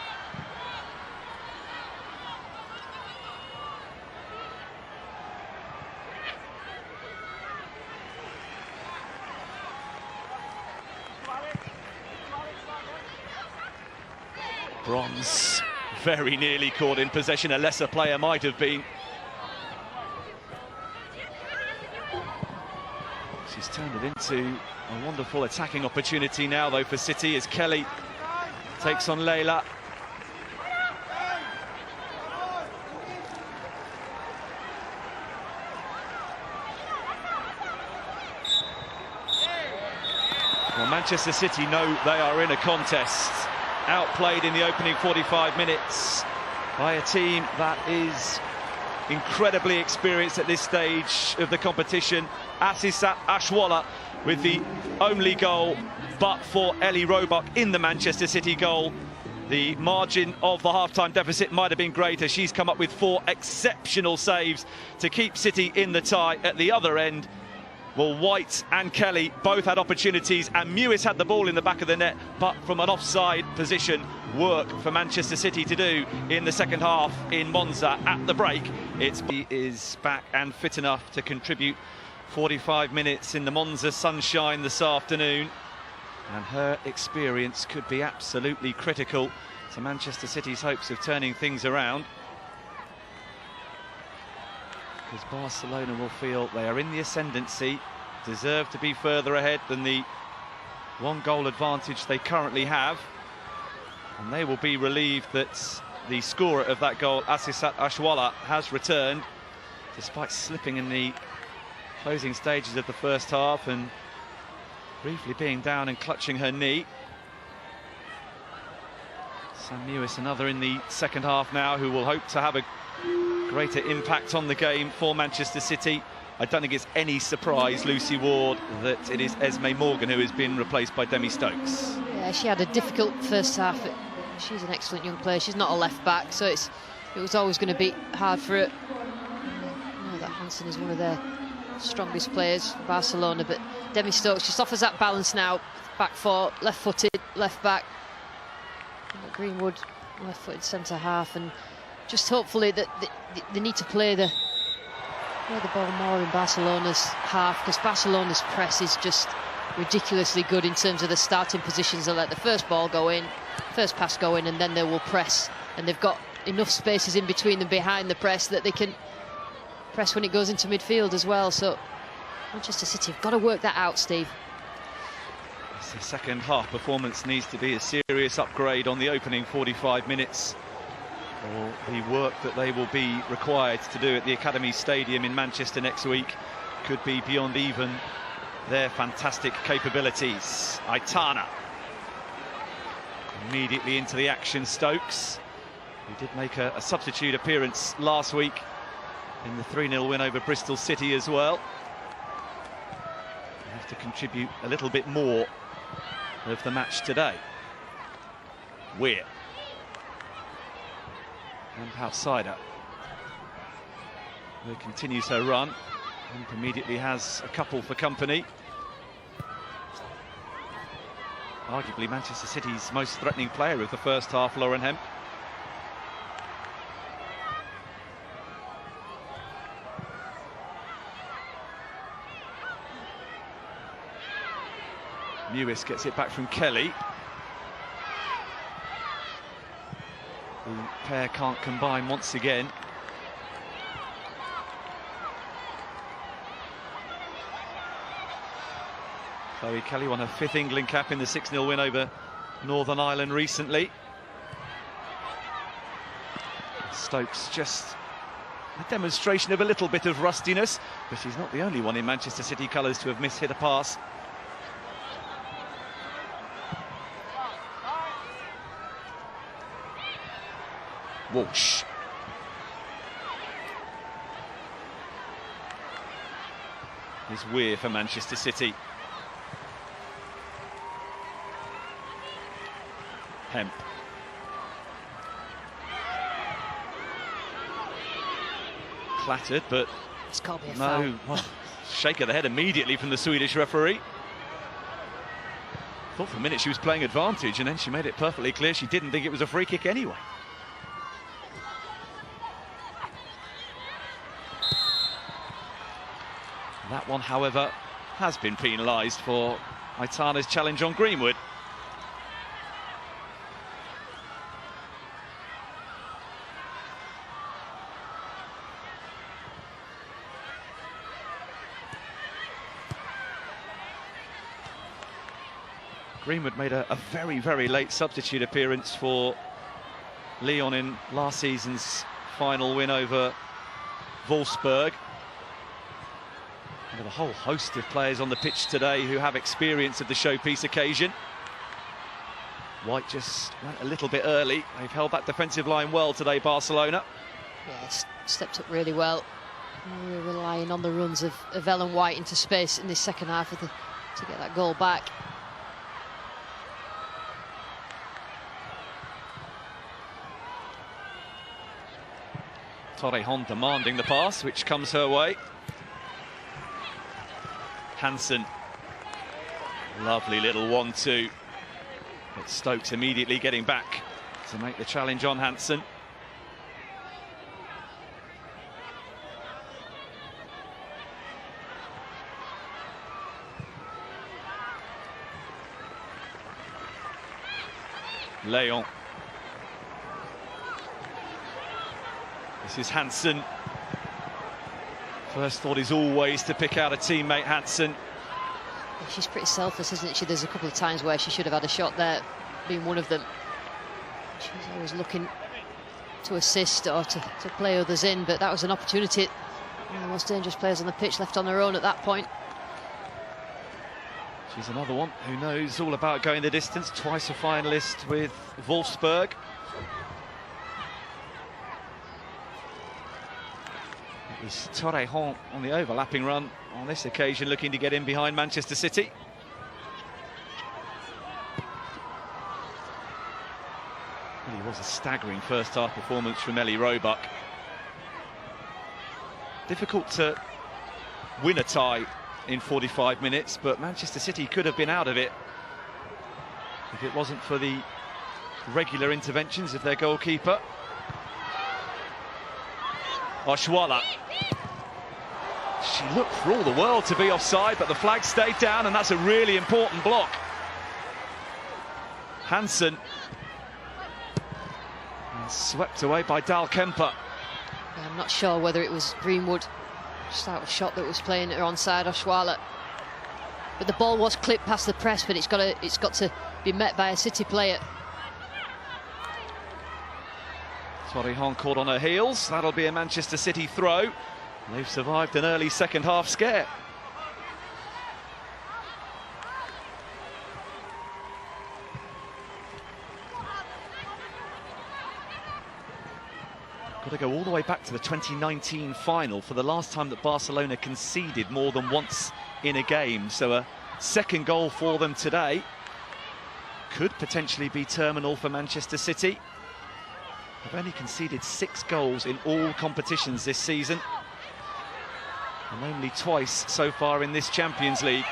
S1: Bronze very nearly caught in possession. A lesser player might have been. She's turned it into a wonderful attacking opportunity now, though, for City, as Kelly takes on Leila. Well, Manchester City know they are in a contest. Outplayed in the opening 45 minutes by a team that is incredibly experienced at this stage of the competition. Asisat Ashwala with the only goal, but for Ellie Roebuck in the Manchester City goal, the margin of the half-time deficit might have been greater. She's come up with 4 exceptional saves to keep City in the tie. At the other end, well, White and Kelly both had opportunities, and Mewis had the ball in the back of the net, but from an offside position, work for Manchester City to do in the second half in Monza. At the break, he is back and fit enough to contribute 45 minutes in the Monza sunshine this afternoon, and her experience could be absolutely critical to Manchester City's hopes of turning things around, because Barcelona will feel they are in the ascendancy, deserve to be further ahead than the 1-goal advantage they currently have, and they will be relieved that the scorer of that goal, Asisat Ashwala, has returned despite slipping in the closing stages of the first half and briefly being down and clutching her knee. Sam Mewis, another in the second half now, who will hope to have a greater impact on the game for Manchester City. I don't think it's any surprise, Lucy Ward, that it is Esme Morgan who has been replaced by Demi Stokes.
S2: Yeah, she had a difficult first half. She's an excellent young player. She's not a left back, so it was always going to be hard for her. I know that Hansen is one of their strongest players for Barcelona, but Demi Stokes just offers that balance now. Back four, left-footed, left back. Greenwood, left-footed centre half, and just hopefully that they need to play the ball more in Barcelona's half, because Barcelona's press is just ridiculously good in terms of the starting positions. They'll let the first ball go in, first pass go in, and then they will press, and they've got enough spaces in between them behind the press that they can press when it goes into midfield as well. So Manchester City have got to work that out, Steve.
S1: The second half performance needs to be a serious upgrade on the opening 45 minutes, or the work that they will be required to do at the Academy Stadium in Manchester next week could be beyond even their fantastic capabilities. Aitana immediately into the action. Stokes, who did make a substitute appearance last week in the 3-0 win over Bristol City as well. They have to contribute a little bit more of the match today. Weir and outsider, who continues her run and immediately has a couple for company. Arguably Manchester City's most threatening player of the first half, Lauren Hemp. Lewis gets it back from Kelly. The pair can't combine once again. Chloe Kelly won her 5th England cap in the 6-0 win over Northern Ireland recently. Stokes just a demonstration of a little bit of rustiness, but she's not the only one in Manchester City colours to have mishit a pass. Walsh. Is Weir for Manchester City. Hemp. Clattered, but
S2: it's got to be a foul.
S1: No, well, shake of the head immediately from the Swedish referee. Thought for a minute she was playing advantage, and then she made it perfectly clear she didn't think it was a free kick anyway. That one, however, has been penalised for Aitana's challenge on Greenwood. Greenwood made a very, very late substitute appearance for Lyon in last season's final win over Wolfsburg. And a whole host of players on the pitch today who have experience of the showpiece occasion. White just went a little bit early. They've held that defensive line well today, Barcelona.
S2: Yeah, stepped up really well. We're relying on the runs of Ellen White into space in this second half to get that goal back.
S1: Torrejon demanding the pass, which comes her way. Hansen. Lovely little 1-2. But Stokes immediately getting back to make the challenge on Hansen. Leon. This is Hansen. First thought is always to pick out a teammate, Hansen.
S2: She's pretty selfless, isn't she? There's a couple of times where she should have had a shot there, being one of them. She's always looking to assist or to play others in, but that was an opportunity. One of the most dangerous players on the pitch, left on her own at that point.
S1: She's another one who knows all about going the distance. Twice a finalist with Wolfsburg. It was Torrejon on the overlapping run on this occasion, looking to get in behind Manchester City. Really was a staggering first half performance from Ellie Roebuck. Difficult to win a tie in 45 minutes, but Manchester City could have been out of it if it wasn't for the regular interventions of their goalkeeper. Oshuala. She looked for all the world to be offside, but the flag stayed down, and that's a really important block. Hansen. And swept away by Dal Kemper.
S2: Yeah, I'm not sure whether it was Greenwood just out of shot that was playing her onside Oshuala. But the ball was clipped past the press, but it's got to be met by a City player.
S1: Torrejon caught on her heels. That'll be a Manchester City throw. They've survived an early second half scare. Got to go all the way back to the 2019 final for the last time that Barcelona conceded more than once in a game. So a second goal for them today could potentially be terminal for Manchester City. They've only conceded 6 goals in all competitions this season, and only twice so far in this Champions League.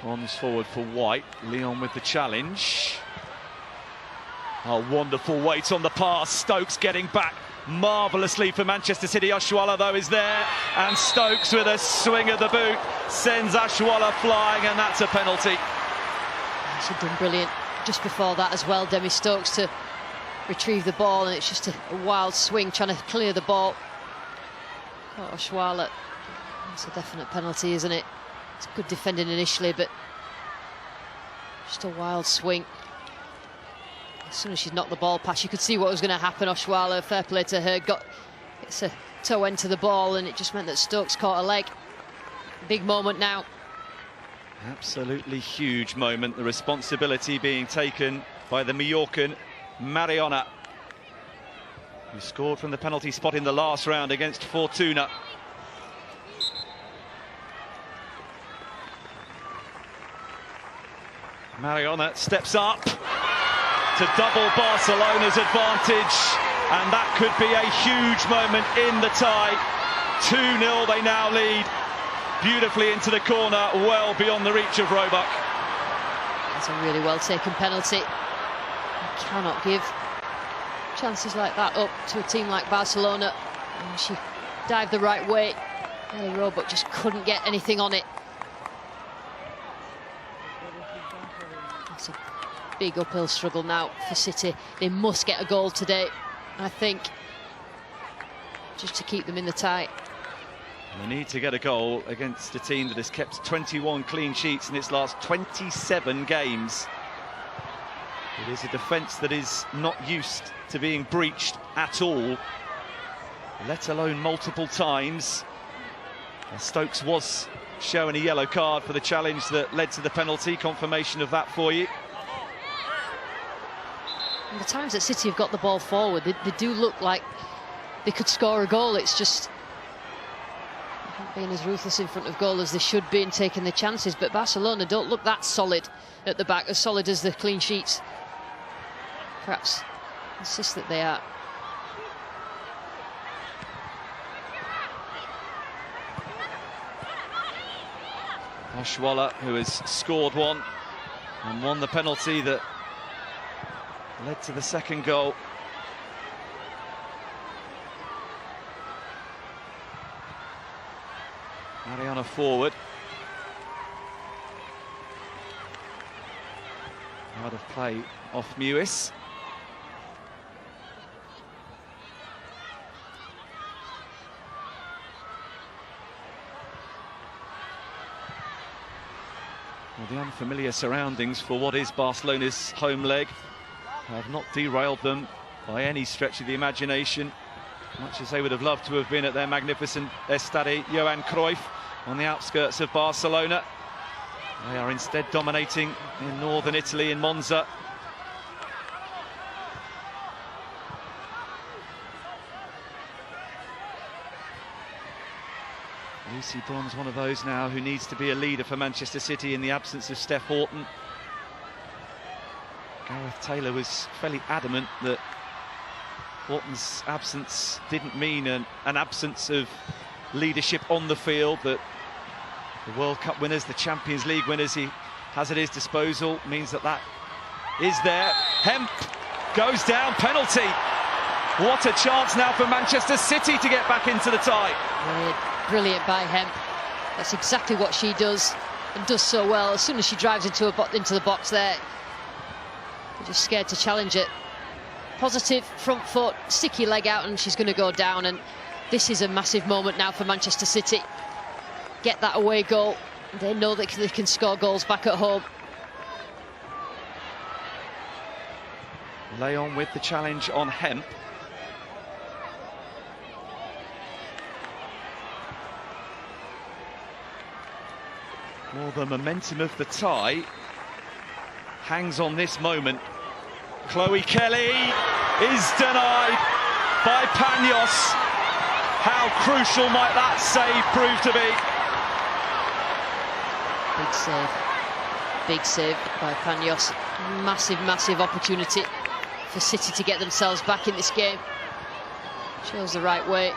S1: Bronze forward for White. Leon with the challenge. Oh, wonderful weight on the pass. Stokes getting back marvellously for Manchester City. Oshuala, though, is there. And Stokes with a swing of the boot sends Oshuala flying, and that's a penalty.
S2: She'd done brilliant just before that as well, Demi Stokes, to retrieve the ball, and it's just a wild swing trying to clear the ball. Oh, Oshuala, it's a definite penalty, isn't it? It's good defending initially, but just a wild swing. As soon as she knocked the ball past, you could see what was going to happen. Oshuala, fair play to her, it's a toe end to the ball, and it just meant that Stokes caught a leg. Big moment now.
S1: Absolutely huge moment. The responsibility being taken by the Mallorcan Mariona, who scored from the penalty spot in the last round against Fortuna. Mariona steps up to double Barcelona's advantage, and that could be a huge moment in the tie. 2-0 they now lead, beautifully into the corner, well beyond the reach of Roebuck.
S2: That's a really well taken penalty. You cannot give chances like that up to a team like Barcelona. And she dived the right way, and Roebuck just couldn't get anything on it. It's a big uphill struggle now for City. They must get a goal today, I think, just to keep them in the tie.
S1: They need to get a goal against a team that has kept 21 clean sheets in its last 27 games. It is a defence that is not used to being breached at all, let alone multiple times. And Stokes was shown a yellow card for the challenge that led to the penalty. Confirmation of that for you.
S2: And the times that City have got the ball forward, they do look like they could score a goal. It's just not being as ruthless in front of goal as they should be and taking the chances. But Barcelona don't look that solid at the back, as solid as the clean sheets perhaps insist that they are.
S1: Oshuala, who has scored one and won the penalty that led to the second goal. Mariana forward. Out of play off Mewis. Well, the unfamiliar surroundings for what is Barcelona's home leg have not derailed them by any stretch of the imagination, much as they would have loved to have been at their magnificent Estadi Johan Cruyff on the outskirts of Barcelona. They are instead dominating in northern Italy, in Monza. Lucy Bronze, one of those now who needs to be a leader for Manchester City in the absence of Steph Houghton. Gareth Taylor was fairly adamant that Houghton's absence didn't mean an absence of leadership on the field, that the World Cup winners, the Champions League winners he has at his disposal, means that that is there. Hemp goes down, penalty. What a chance now for Manchester City to get back into the tie.
S2: Brilliant by Hemp. That's exactly what she does, and does so well. As soon as she drives into the box there, they're just scared to challenge it. Positive front foot, sticky leg out, and she's going to go down. And this is a massive moment now for Manchester City. Get that away goal. They know that they can score goals back at home.
S1: Leon with the challenge on Hemp. Well, the momentum of the tie hangs on this moment. Chloe Kelly is denied by Panos. How crucial might that save prove to be?
S2: Big save by Panos. Massive, massive opportunity for City to get themselves back in this game. Chose the right way.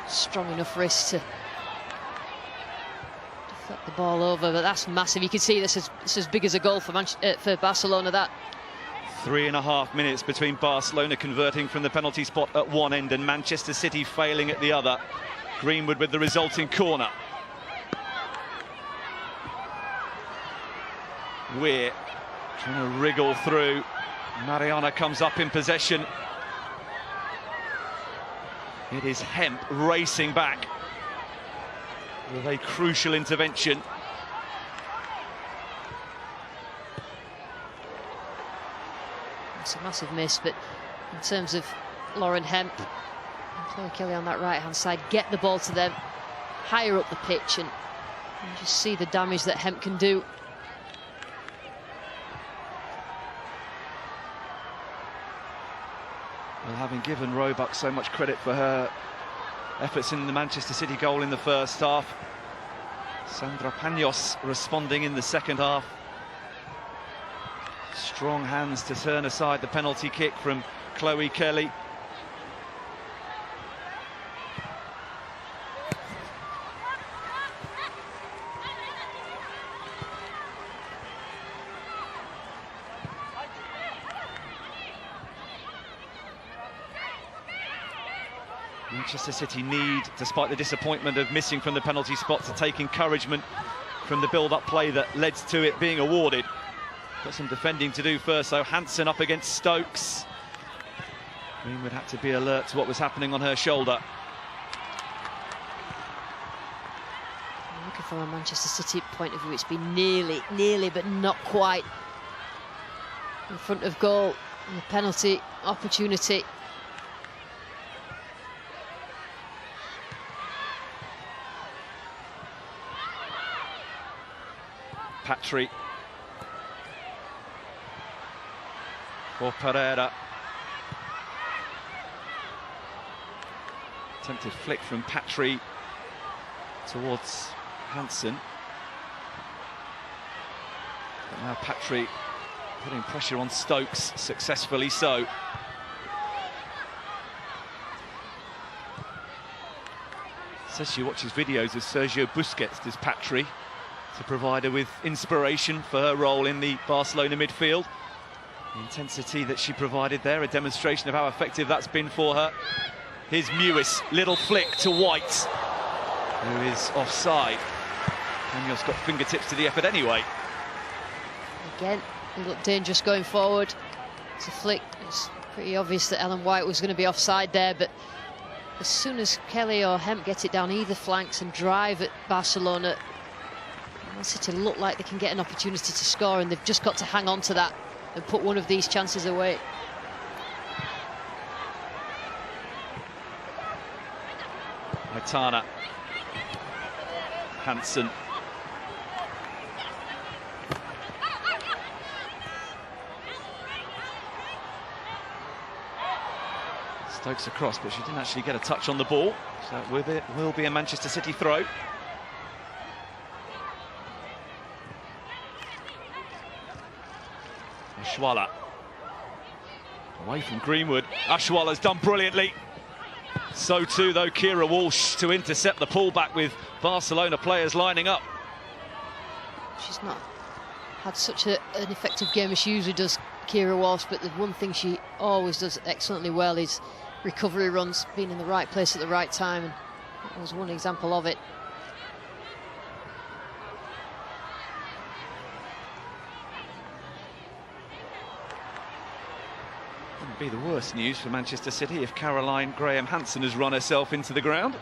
S2: Strong enough wrist to Flipped the ball over, but that's massive. You can see this is as big as a goal for Barcelona. That
S1: 3.5 minutes between Barcelona converting from the penalty spot at one end and Manchester City failing at the other. Greenwood with the resulting corner. Weir trying to wriggle through. Mariana comes up in possession. It is Hemp racing back with a crucial intervention.
S2: It's a massive miss, but in terms of Lauren Hemp and Chloe Kelly on that right-hand side, get the ball to them, higher up the pitch, and you just see the damage that Hemp can do.
S1: Well, having given Roebuck so much credit for her efforts in the Manchester City goal in the first half, Sandra Paños responding in the second half. Strong hands to turn aside the penalty kick from Chloe Kelly. Manchester City need, despite the disappointment of missing from the penalty spot, to take encouragement from the build-up play that led to it being awarded. Got some defending to do first, though. Hansen up against Stokes. Greenwood had to be alert to what was happening on her shoulder.
S2: Looking from a Manchester City point of view, it's been nearly, but not quite in front of goal. And the penalty opportunity.
S1: Patry for Pereira. Attempted flick from Patry towards Hansen. But now Patry putting pressure on Stokes, successfully so. Says she watches videos of Sergio Busquets, does Patry, to provide her with inspiration for her role in the Barcelona midfield. The intensity that she provided there, a demonstration of how effective that's been for her. Here's Mewis, little flick to White, who is offside. Daniel's got fingertips to the effort anyway.
S2: Again, it looked dangerous going forward. It's a flick. It's pretty obvious that Ellen White was going to be offside there, but as soon as Kelly or Hemp get it down either flanks and drive at Barcelona, Man City look like they can get an opportunity to score, and they've just got to hang on to that and put one of these chances away.
S1: Aitana. Hansen. Stokes across, but she didn't actually get a touch on the ball, so it will be a Manchester City throw. Ashwala away from Greenwood. Ashwala's done brilliantly. So too, though, Kira Walsh to intercept the pullback with Barcelona players lining up.
S2: She's not had such an effective game as she usually does, Kira Walsh, but the one thing she always does excellently well is recovery runs, being in the right place at the right time, and that was one example of it.
S1: Wouldn't be the worst news for Manchester City if Caroline Graham-Hansen has run herself into the ground.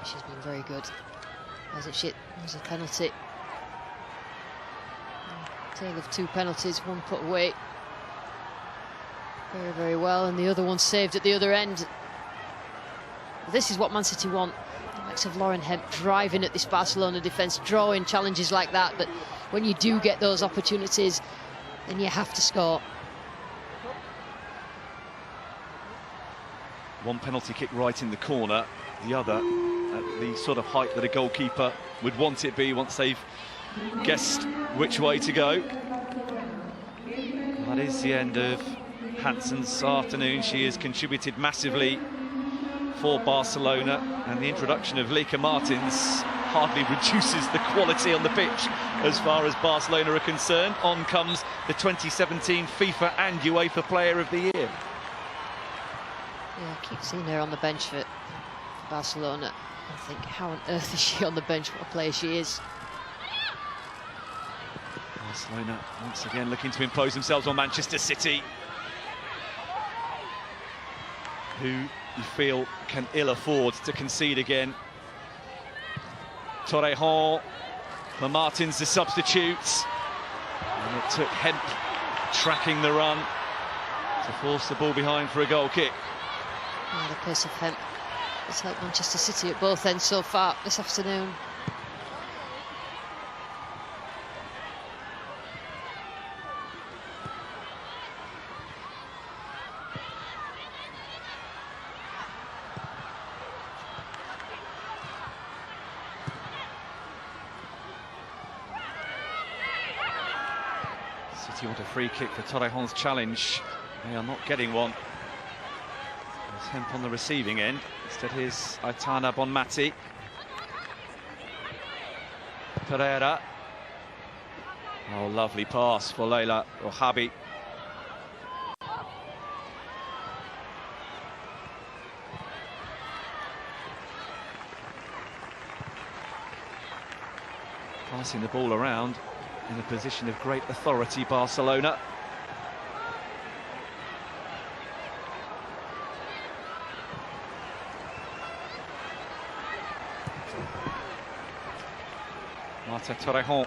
S2: She's been very good, hasn't she? There's a penalty. Tale of two penalties, one put away very, very well, and the other one saved at the other end. This is what Man City want. The likes of Lauren Hemp driving at this Barcelona defence, drawing challenges like that, but when you do get those opportunities, then you have to score.
S1: One penalty kick right in the corner, the other at the sort of height that a goalkeeper would want it be once they've guessed which way to go. That is the end of Hansen's afternoon. She has contributed massively for Barcelona, and the introduction of Lieke Martins hardly reduces the quality on the pitch as far as Barcelona are concerned. On comes the 2017 FIFA and UEFA Player of the Year.
S2: Yeah, I keep seeing her on the bench for Barcelona. I think, how on earth is she on the bench? What a player she is.
S1: Barcelona once again looking to impose themselves on Manchester City, who you feel can ill afford to concede again. Torrejon for Martins, the substitute, and it took Hemp tracking the run to force the ball behind for a goal kick.
S2: Yeah, the pace of Hemp has helped Manchester City at both ends so far this afternoon.
S1: City want a free kick for Torrejon's challenge. They are not getting one. There's Hemp on the receiving end. Instead, here's Aitana Bonmati. Pereira. Oh, lovely pass for Leila Ohabi. Passing the ball around in a position of great authority, Barcelona. Marta Torrejon.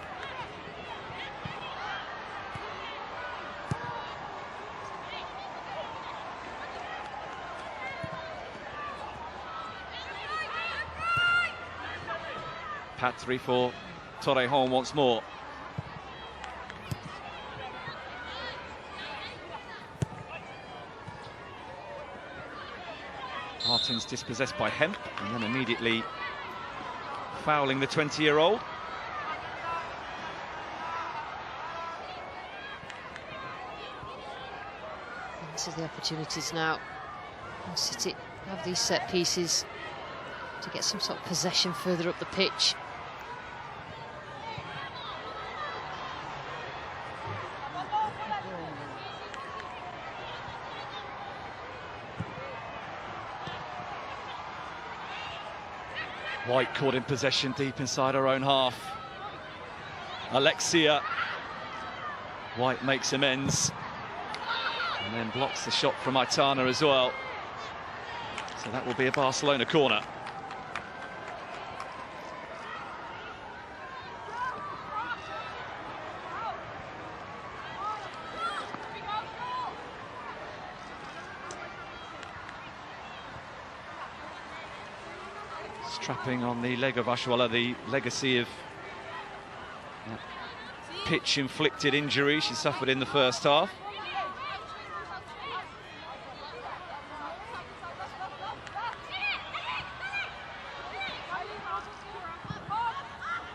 S1: Patry for Torrejon once more. Martins dispossessed by Hemp, and then immediately fouling the 20-year-old.
S2: This is the opportunities now. And City have these set pieces to get some sort of possession further up the pitch.
S1: White caught in possession deep inside her own half. Alexia. White makes amends. And then blocks the shot from Aitana as well. So that will be a Barcelona corner. Strapping on the leg of Ashwala, the legacy of pitch-inflicted injury she suffered in the first half.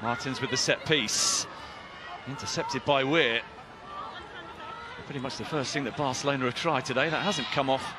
S1: Martins with the set piece, intercepted by Weir. Pretty much the first thing that Barcelona have tried today. That hasn't come off.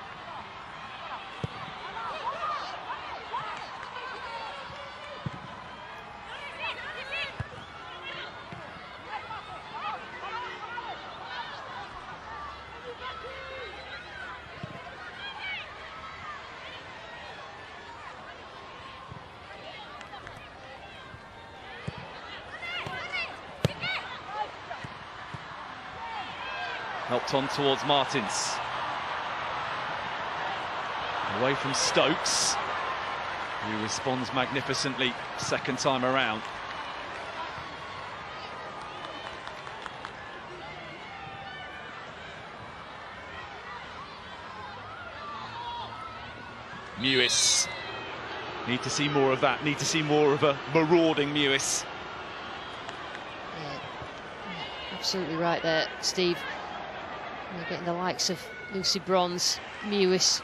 S1: Helped on towards Martins. Away from Stokes, who responds magnificently second time around. Mewis. Need to see more of that. Need to see more of a marauding Mewis.
S2: Yeah, absolutely right there, Steve. You're getting the likes of Lucy Bronze, Mewis,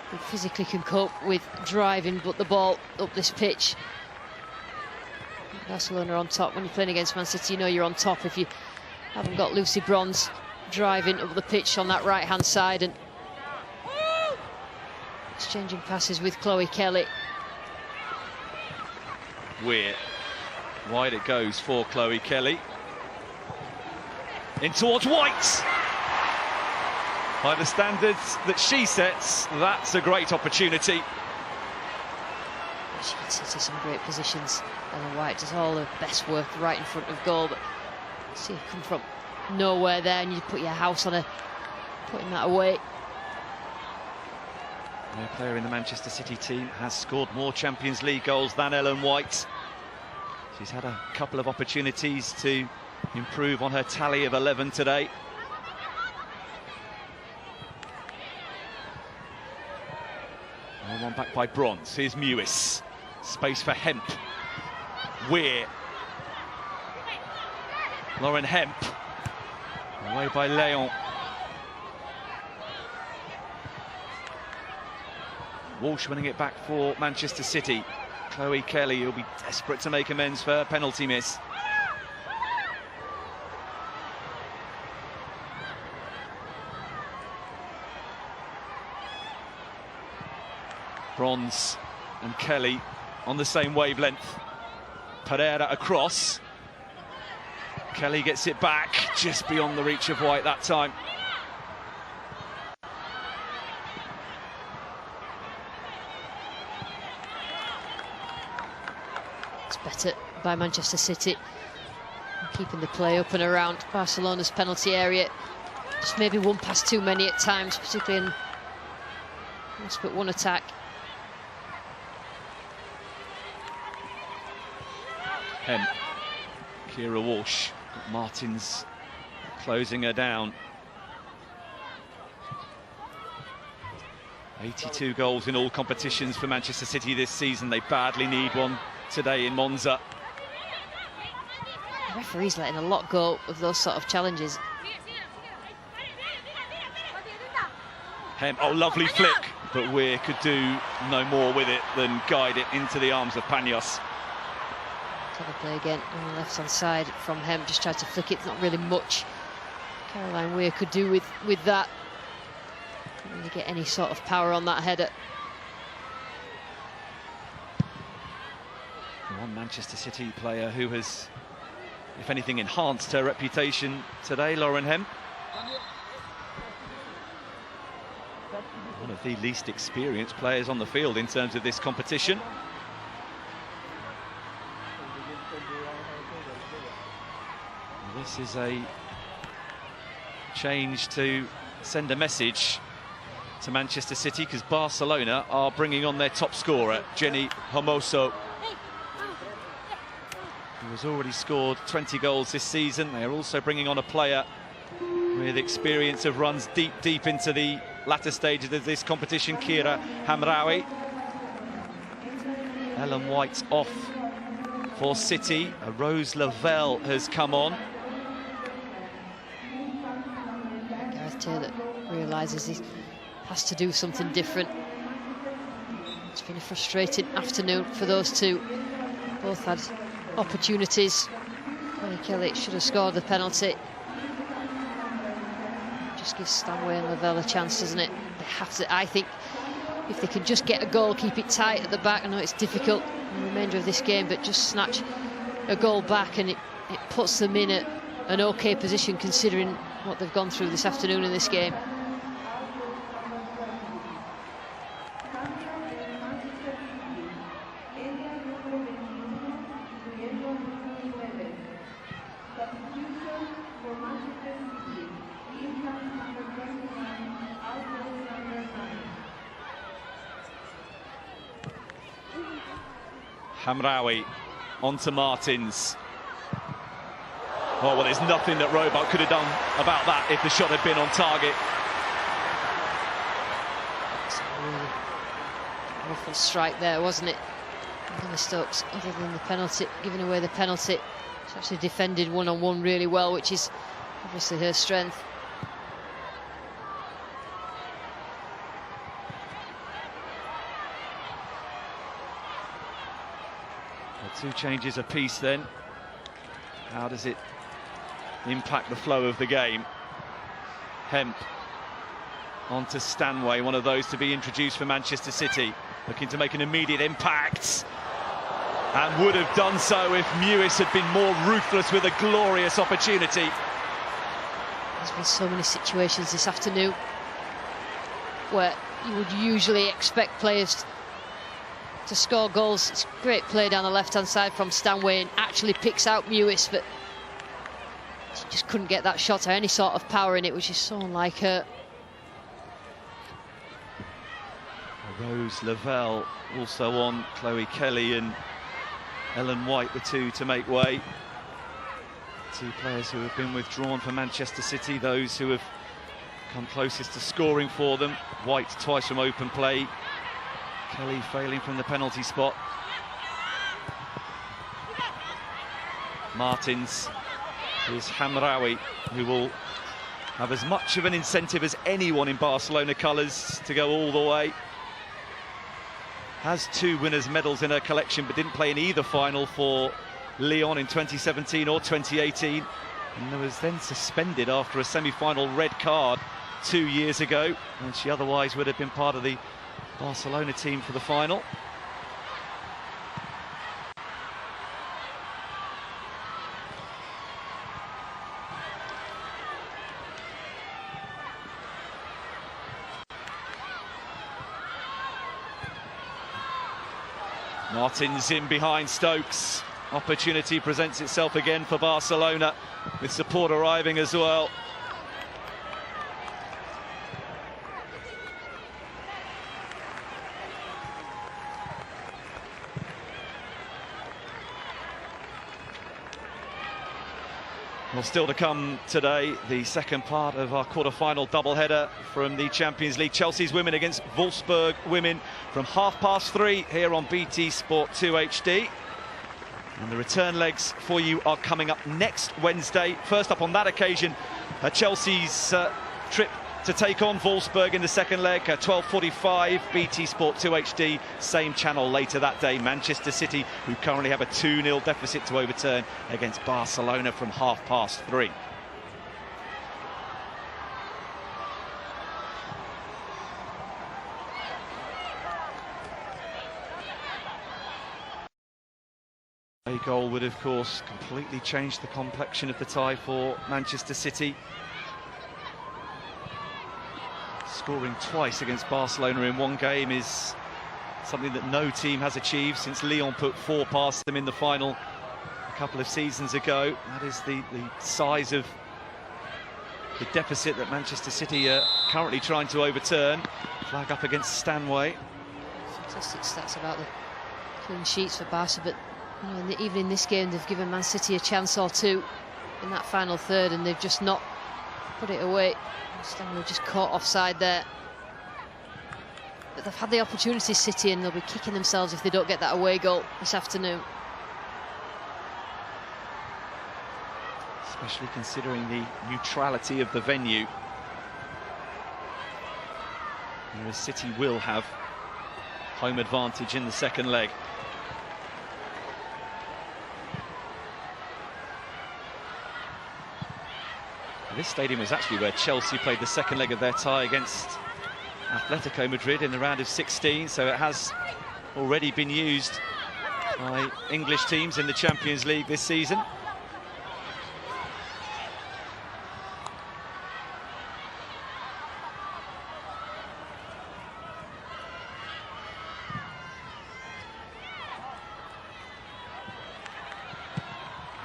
S2: who physically can cope with driving, but the ball up this pitch. Barcelona on top. When you're playing against Man City, you know you're on top if you haven't got Lucy Bronze driving up the pitch on that right-hand side. And Exchanging passes with Chloe Kelly.
S1: Weir. Wide it goes for Chloe Kelly. In towards White. By the standards that she sets, that's a great opportunity.
S2: She gets into some great positions. Ellen White does all her best work right in front of goal, but see her come from nowhere there, and you put your house on her, putting that away.
S1: No player in the Manchester City team has scored more Champions League goals than Ellen White. She's had a couple of opportunities to improve on her tally of 11 today. One back by Bronze. Here's Mewis. Space for Hemp. Weir. Lauren Hemp. Away by Leon. Walsh winning it back for Manchester City. Chloe Kelly will be desperate to make amends for her penalty miss. Bronze and Kelly on the same wavelength. Pereira across. Kelly gets it back, just beyond the reach of White that time.
S2: It's better by Manchester City, keeping the play up and around Barcelona's penalty area. Just maybe one pass too many at times, particularly in last but one attack.
S1: Hemp. Kira Walsh. Martins closing her down. 82 goals in all competitions for Manchester City this season. They badly need one today in Monza.
S2: The referee's letting a lot go of those sort of challenges.
S1: Hemp, oh, lovely flick, but Weir could do no more with it than guide it into the arms of Panos.
S2: Clever play again on the left-hand side from Hemp, just tried to flick it. It's not really much Caroline Weir could do with that. Didn't really get any sort of power on that header.
S1: One Manchester City player who has, if anything, enhanced her reputation today, Lauren Hemp. One of the least experienced players on the field in terms of this competition. This is a change to send a message to Manchester City, because Barcelona are bringing on their top scorer, Jenny Hermoso, who has already scored 20 goals this season. They are also bringing on a player with experience of runs deep into the latter stages of this competition, Kira Hamraoui. Ellen White off for City. Rose Lavelle has come on.
S2: Gareth Taylor realises he has to do something different. It's been a frustrating afternoon for those two. Both had opportunities. Chloe Kelly should have scored the penalty. Just gives Stanway and Lavelle a chance, doesn't it? They have to, I think, if they can just get a goal, keep it tight at the back. I know it's difficult in the remainder of this game, but just snatch a goal back, and it puts them in an okay position considering what they've gone through this afternoon in this game.
S1: Hamraoui onto Martins. Oh, well, there's nothing that Roebuck could have done about that if the shot had been on target.
S2: It's a really awful strike there, wasn't it? Emma Stokes, other than the penalty, giving away the penalty, she's actually defended one-on-one really well, which is obviously her strength.
S1: Two changes apiece then. How does it impact the flow of the game? Hemp onto Stanway, one of those to be introduced for Manchester City, looking to make an immediate impact, and would have done so if Mewis had been more ruthless with a glorious opportunity.
S2: There's been so many situations this afternoon where you would usually expect players to score goals. It's a great play down the left-hand side from Stanway, and actually picks out Mewis, but she just couldn't get that shot or any sort of power in it, which is so unlike her.
S1: Rose Lavelle also on, Chloe Kelly and Ellen White, the two to make way. Two players who have been withdrawn for Manchester City, those who have come closest to scoring for them. White twice from open play, Kelly failing from the penalty spot. Martins is Hamraoui, who will have as much of an incentive as anyone in Barcelona colours to go all the way. Has 2 winners' medals in her collection, but didn't play in either final for Lyon in 2017 or 2018. And was then suspended after a semi-final red card 2 years ago, and she otherwise would have been part of the Barcelona team for the final. Martins in behind Stokes. Opportunity presents itself again for Barcelona, with support arriving as well. Well, still to come today, the second part of our quarter-final doubleheader from the Champions League. Chelsea's women against Wolfsburg women from 3:30 here on BT Sport 2 HD. And the return legs for you are coming up next Wednesday. First up on that occasion, Chelsea's trip to take on Wolfsburg in the second leg, 12:45, BT Sport 2 HD, same channel later that day. Manchester City, who currently have a 2-0 deficit to overturn against Barcelona from 3:30. A goal would, of course, completely change the complexion of the tie for Manchester City. Scoring twice against Barcelona in one game is something that no team has achieved since Lyon put 4 past them in the final a couple of seasons ago. That is the size of the deficit that Manchester City are currently trying to overturn. Flag up against Stanway.
S2: Fantastic stats about the clean sheets for Barca, but you know, even in this game they've given Man City a chance or two in that final third, and they've just not put it away. Stanley just caught offside there. But they've had the opportunity, City, and they'll be kicking themselves if they don't get that away goal this afternoon.
S1: Especially considering the neutrality of the venue. Whereas City will have home advantage in the second leg. This stadium was actually where Chelsea played the second leg of their tie against Atletico Madrid in the round of 16, so it has already been used by English teams in the Champions League this season.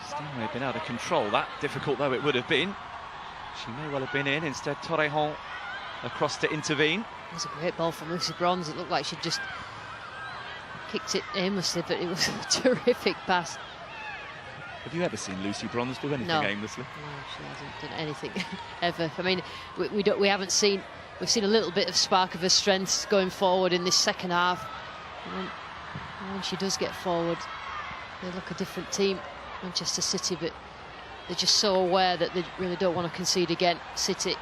S1: Stanway had been out of control, that difficult though it would have been. She may well have been in. Instead, Torrejon across to intervene.
S2: It was a great ball from Lucy Bronze. It looked like she'd just kicked it aimlessly, but it was a terrific pass.
S1: Have you ever seen Lucy Bronze do anything aimlessly?
S2: No, she hasn't done anything ever. I mean, we haven't seen. We've seen a little bit of spark of her strength going forward in this second half. And when she does get forward, they look a different team, Manchester City, but they're just so aware that they really don't want to concede again, City.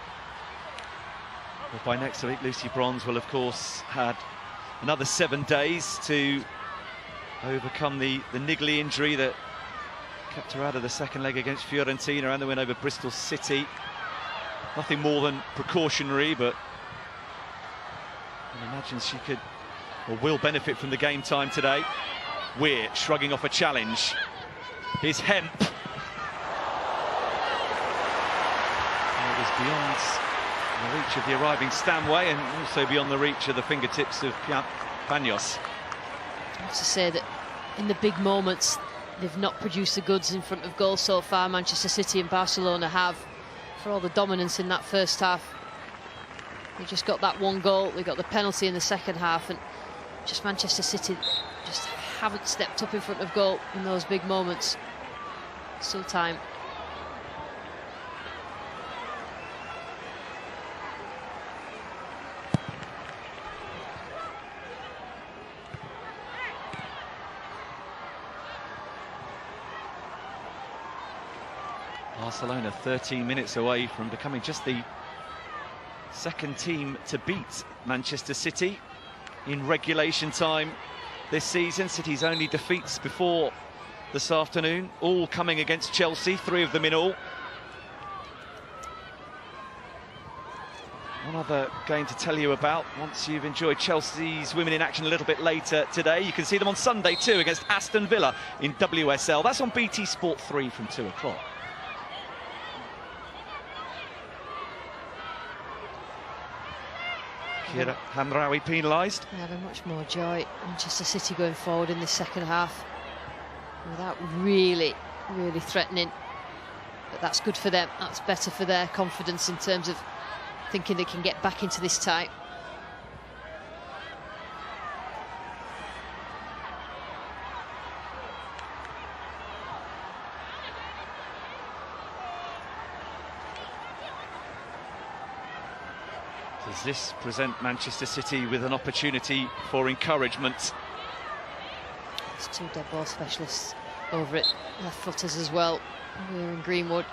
S1: Well, by next week, Lucy Bronze will, of course, had another 7 days to overcome the niggly injury that kept her out of the second leg against Fiorentina and the win over Bristol City. Nothing more than precautionary, but And imagines she could or will benefit from the game time today. Weir shrugging off a challenge. Here's Hemp. It was beyond the reach of the arriving Stanway and also beyond the reach of the fingertips of Paños.
S2: I have to say that in the big moments, they've not produced the goods in front of goal so far. Manchester City and Barcelona have, for all the dominance in that first half. They just got that one goal, they got the penalty in the second half, and just Manchester City just haven't stepped up in front of goal in those big moments. Still time.
S1: Barcelona 13 minutes away from becoming just the second team to beat Manchester City in regulation time this season. City's only defeats before this afternoon, all coming against Chelsea, 3 of them in all. One other game to tell you about, once you've enjoyed Chelsea's women in action a little bit later today, you can see them on Sunday too against Aston Villa in WSL. That's on BT Sport 3 from 2 o'clock. Kira Hamraoui penalised.
S2: Having much more joy. Manchester City going forward in this second half without really threatening. But that's good for them. That's better for their confidence in terms of thinking they can get back into this tie.
S1: Does this present Manchester City with an opportunity for encouragement?
S2: There's 2 dead ball specialists over it, left footers as well, Weir and Greenwood.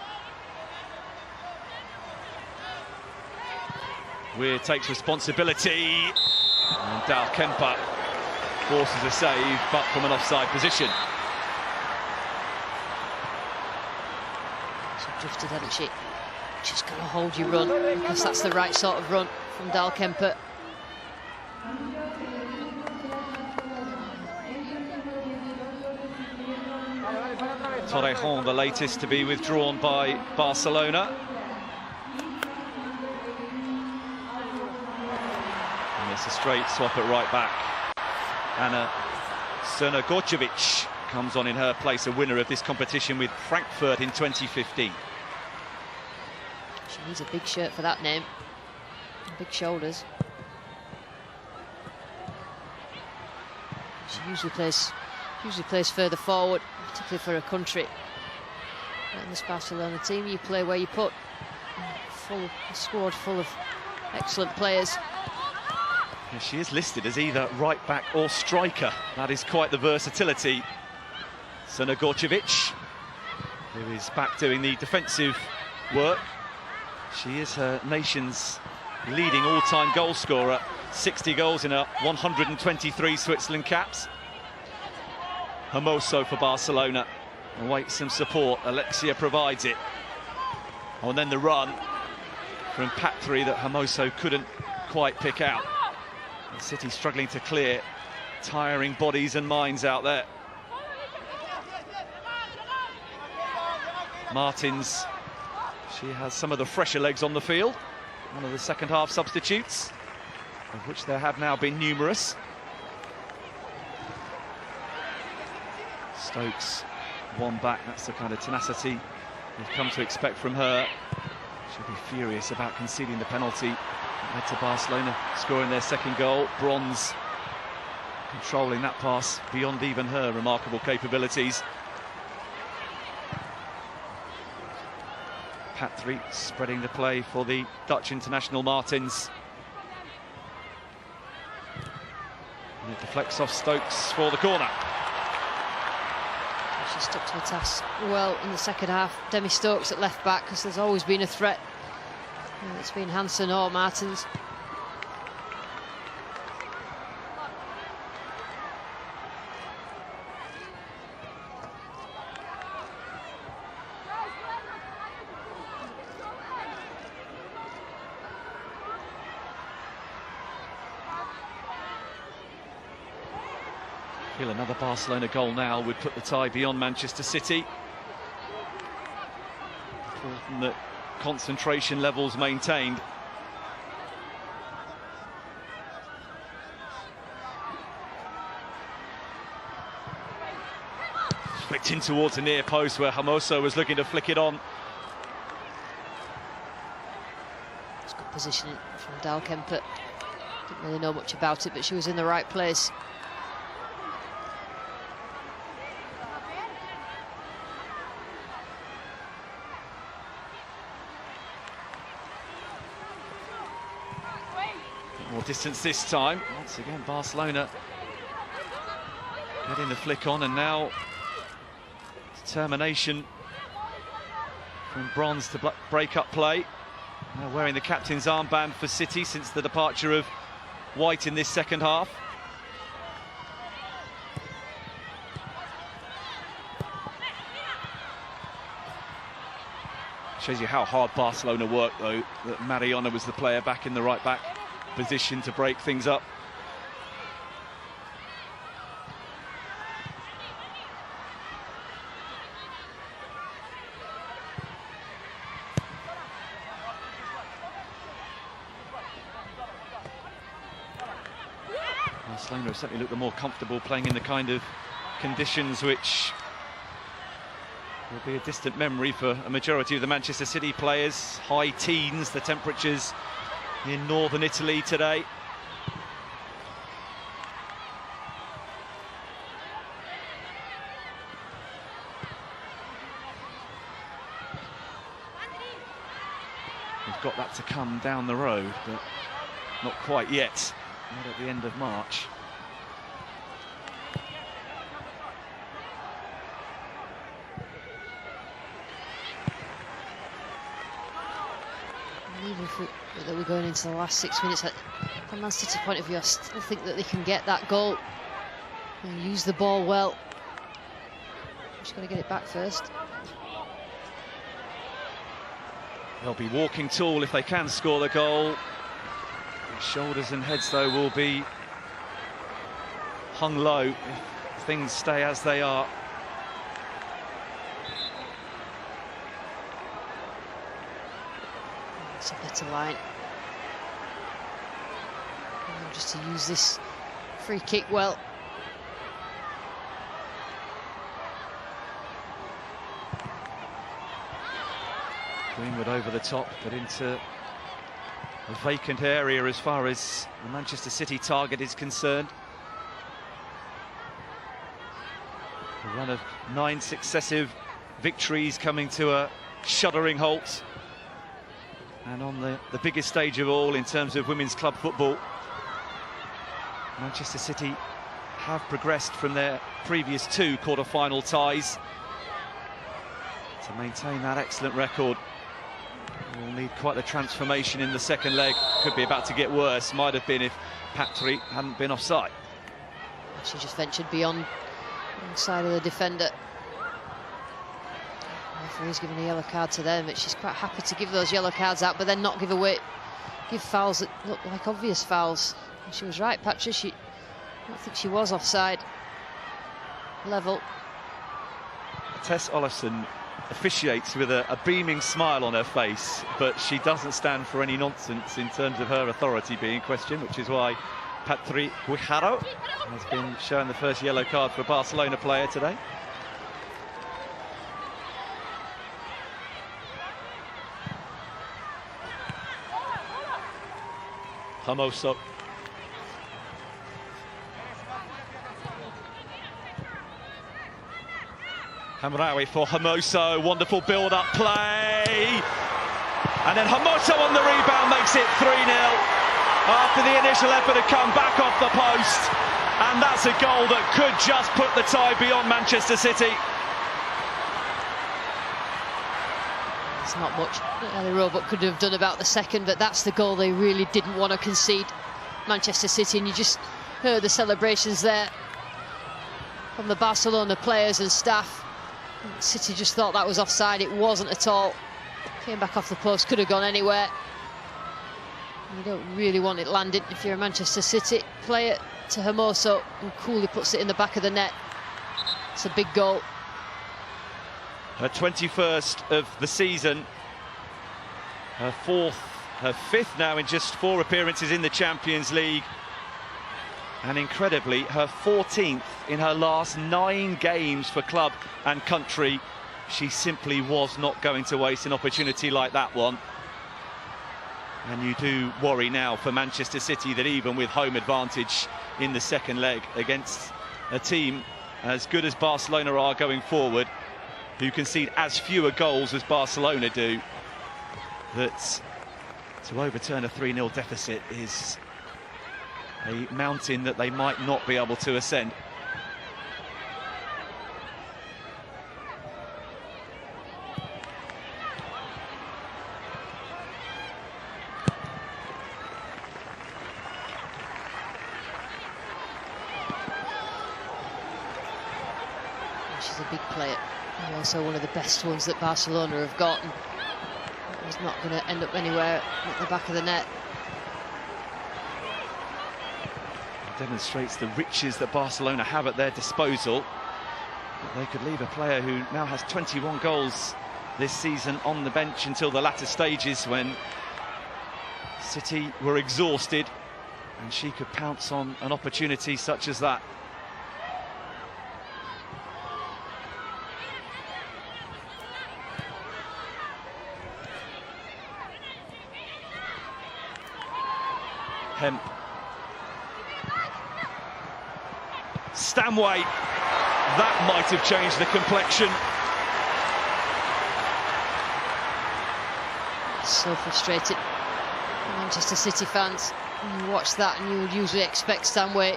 S1: Weir takes responsibility, and Dal Kemper forces a save, but from an offside position.
S2: She drifted, hadn't she? Just got to hold your run, because that's the right sort of run from Dal Kemper.
S1: Torrejon, the latest to be withdrawn by Barcelona. And it's a straight swap at right back. Anna Crnogorčević comes on in her place, a winner of this competition with Frankfurt in 2015.
S2: She needs a big shirt for that name. Big shoulders. She usually plays further forward, particularly for her country. But in this Barcelona team, you play where you put. A squad full of excellent players.
S1: Yeah, she is listed as either right back or striker. That is quite the versatility. Crnogorčević, who is back doing the defensive work. She is her nation's leading all-time goal scorer, 60 goals in her 123 Switzerland caps. Hermoso for Barcelona awaits some support. Alexia provides it. Oh, and then the run from Patry that Hermoso couldn't quite pick out. The City struggling to clear, tiring bodies and minds out there. Martins, she has some of the fresher legs on the field. One of the second half substitutes, of which there have now been numerous. Stokes, one back, that's the kind of tenacity we've come to expect from her. She'll be furious about conceding the penalty that led to Barcelona scoring their second goal. Bronze controlling that pass beyond even her remarkable capabilities. Patry spreading the play for the Dutch international Martins. And it deflects off Stokes for the corner.
S2: She stuck to the task well in the second half. Demi Stokes at left back, because there's always been a threat. And it's been Hansen or Martins.
S1: feel another Barcelona goal now would put the tie beyond Manchester City. Important that concentration levels maintained. Flicked in towards the near post where Hermoso was looking to flick it on.
S2: It's good positioning from Dahlkemper. Didn't really know much about it, but she was in the right place.
S1: More distance this time. Once again, Barcelona getting the flick on, and now determination from Bronze to break up play. Now wearing the captain's armband for City since the departure of White in this second half. Shows you how hard Barcelona worked, though, that Mariana was the player back in the right back position to break things up. Barcelona certainly looked the more comfortable playing in the kind of conditions which will be a distant memory for a majority of the Manchester City players. High teens, the temperatures in northern Italy today. We've got that to come down the road, but not quite yet. Not at the end of March.
S2: Even if we're going into the last 6 minutes, from Man City point of view, I still think that they can get that goal and use the ball well. Just got to get it back first.
S1: They'll be walking tall if they can score the goal. Shoulders and heads, though, will be hung low if things stay as they are.
S2: It's a better line. Just to use this free kick well.
S1: Greenwood over the top, but into a vacant area as far as the Manchester City target is concerned. A run of 9 successive victories coming to a shuddering halt. And on the biggest stage of all in terms of women's club football, Manchester City have progressed from their previous 2 quarter-final ties. To maintain that excellent record, we'll need quite a transformation in the second leg. Could be about to get worse. Might have been if Patry hadn't been offside.
S2: She just ventured beyond the side of the defender. The referee's given a yellow card to them, but she's quite happy to give those yellow cards out, but then not give fouls that look like obvious fouls. And she was right, Patry. I don't think she was offside. Level.
S1: Tess Olafsson officiates with a beaming smile on her face, but she doesn't stand for any nonsense in terms of her authority being questioned, which is why Patry Guijarro has been shown the first yellow card for a Barcelona player today. Hermoso. Hamraoui for Hermoso, wonderful build-up play. And then Hermoso on the rebound makes it 3-0. After the initial effort to come back off the post. And that's a goal that could just put the tie beyond Manchester City.
S2: There's not much the robot could have done about the second, but that's the goal they really didn't want to concede, Manchester City. And you just heard the celebrations there from the Barcelona players and staff. City just thought that was offside. It wasn't at all. Came back off the post, could have gone anywhere. You don't really want it landed if you're a Manchester City player to Hermoso, who coolly puts it in the back of the net. It's a big goal.
S1: Her 21st of the season, her fifth now in just 4 appearances in the Champions League, and incredibly her 14th in her last 9 games for club and country. She simply was not going to waste an opportunity like that one. And you do worry now for Manchester City that even with home advantage in the second leg against a team as good as Barcelona are going forward, who concede as fewer goals as Barcelona do, that to overturn a 3-0 deficit is a mountain that they might not be able to ascend.
S2: She's a big player, and also one of the best ones that Barcelona have got. And he's not going to end up anywhere at the back of the net.
S1: It demonstrates the riches that Barcelona have at their disposal. They could leave a player who now has 21 goals this season on the bench until the latter stages when City were exhausted, and she could pounce on an opportunity such as that. Hemp. Stanway. That might have changed the complexion.
S2: So frustrated. Manchester City fans, you watch that and you would usually expect Stanway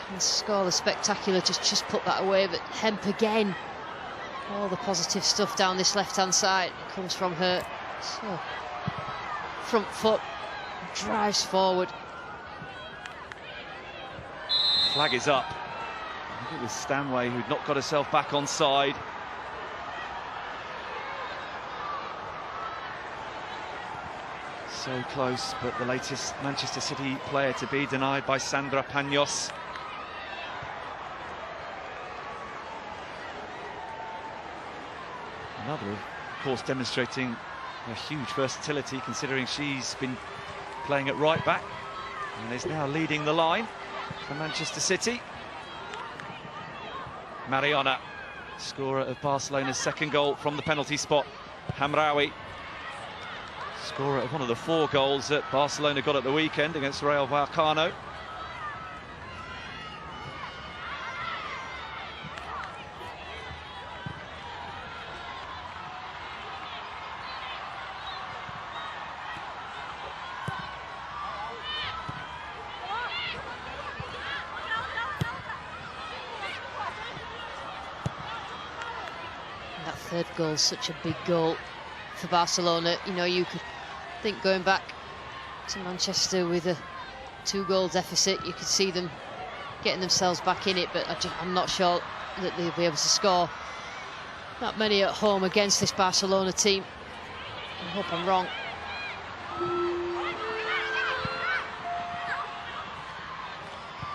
S2: can score the spectacular, just put that away, but Hemp again. All the positive stuff down this left-hand side comes from her. So, front foot. Drives forward.
S1: Flag is up. I think it was Stanway who'd not got herself back on side. So close, but the latest Manchester City player to be denied by Sandra Paños. Another, of course, demonstrating a huge versatility, considering she's been playing at right back and is now leading the line for Manchester City. Mariana, scorer of Barcelona's second goal from the penalty spot. Hamraoui, scorer of one of the 4 goals that Barcelona got at the weekend against Rayo Vallecano.
S2: That third goal, such a big goal for Barcelona. You know, you could think going back to Manchester with a 2-goal deficit, you could see them getting themselves back in it, but I'm not sure that they'll be able to score that many at home against this Barcelona team. I hope I'm wrong.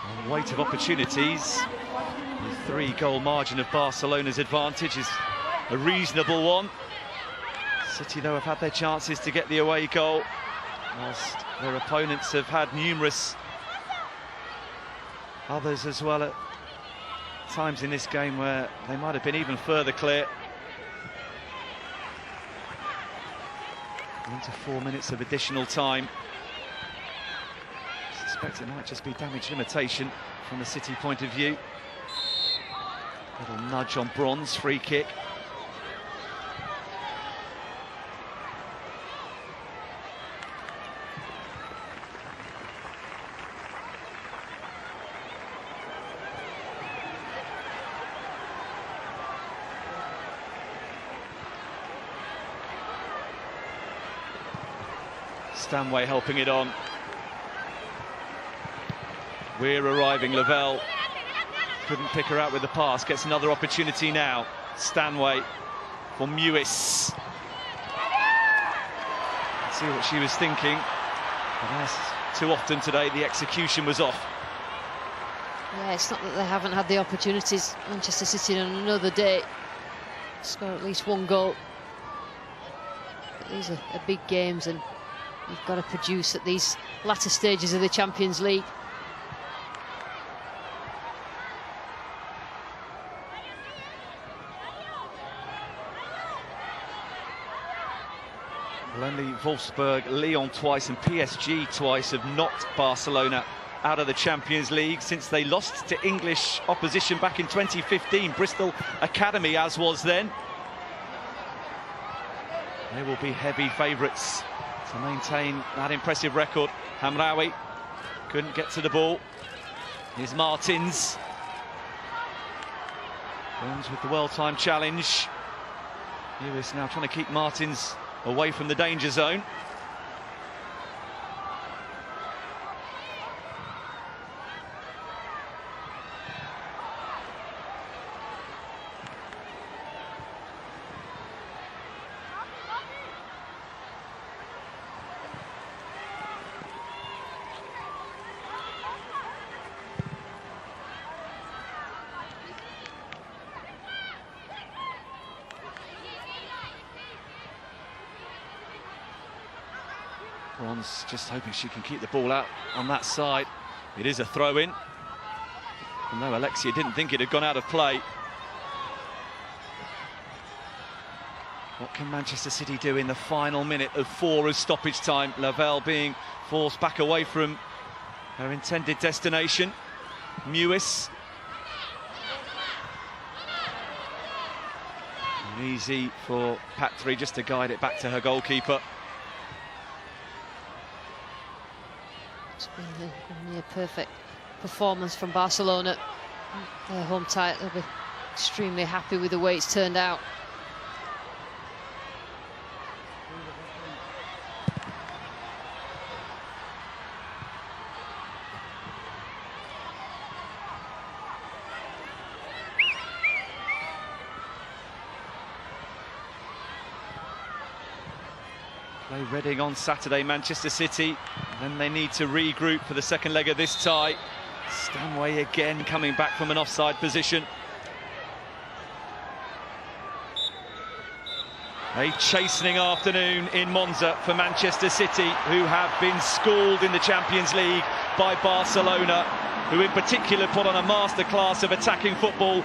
S1: On the weight of opportunities, the 3-goal margin of Barcelona's advantage is a reasonable one. City, though, have had their chances to get the away goal, whilst their opponents have had numerous others as well at times in this game where they might have been even further clear. Into 4 minutes of additional time. I suspect it might just be damage limitation from the City point of view. Little nudge on Bronze, free kick. Stanway helping it on. We're arriving, Lavelle. Couldn't pick her out with the pass. Gets another opportunity now. Stanway for Mewis. Let's see what she was thinking. But as too often today, the execution was off.
S2: Yeah, it's not that they haven't had the opportunities. Manchester City on another day score at least one goal. But these are big games, and you've got to produce at these latter stages of the Champions League.
S1: Well, only Wolfsburg, Lyon twice and PSG twice have knocked Barcelona out of the Champions League since they lost to English opposition back in 2015. Bristol Academy, as was then. They will be heavy favourites to maintain that impressive record. Hamraoui couldn't get to the ball. Here's Martins. Burns with the well-timed challenge. Lewis now trying to keep Martins away from the danger zone. Bronze just hoping she can keep the ball out on that side. It is a throw-in. And no, Alexia didn't think it had gone out of play. What can Manchester City do in the final minute of 4 of stoppage time? Lavelle being forced back away from her intended destination. Mewis. And easy for Patry just to guide it back to her goalkeeper.
S2: It's been a near perfect performance from Barcelona. Their home title, they'll be extremely happy with the way it's turned out.
S1: Play Reading on Saturday, Manchester City. Then they need to regroup for the second leg of this tie. Stanway again coming back from an offside position. A chastening afternoon in Monza for Manchester City, who have been schooled in the Champions League by Barcelona, who in particular put on a masterclass of attacking football in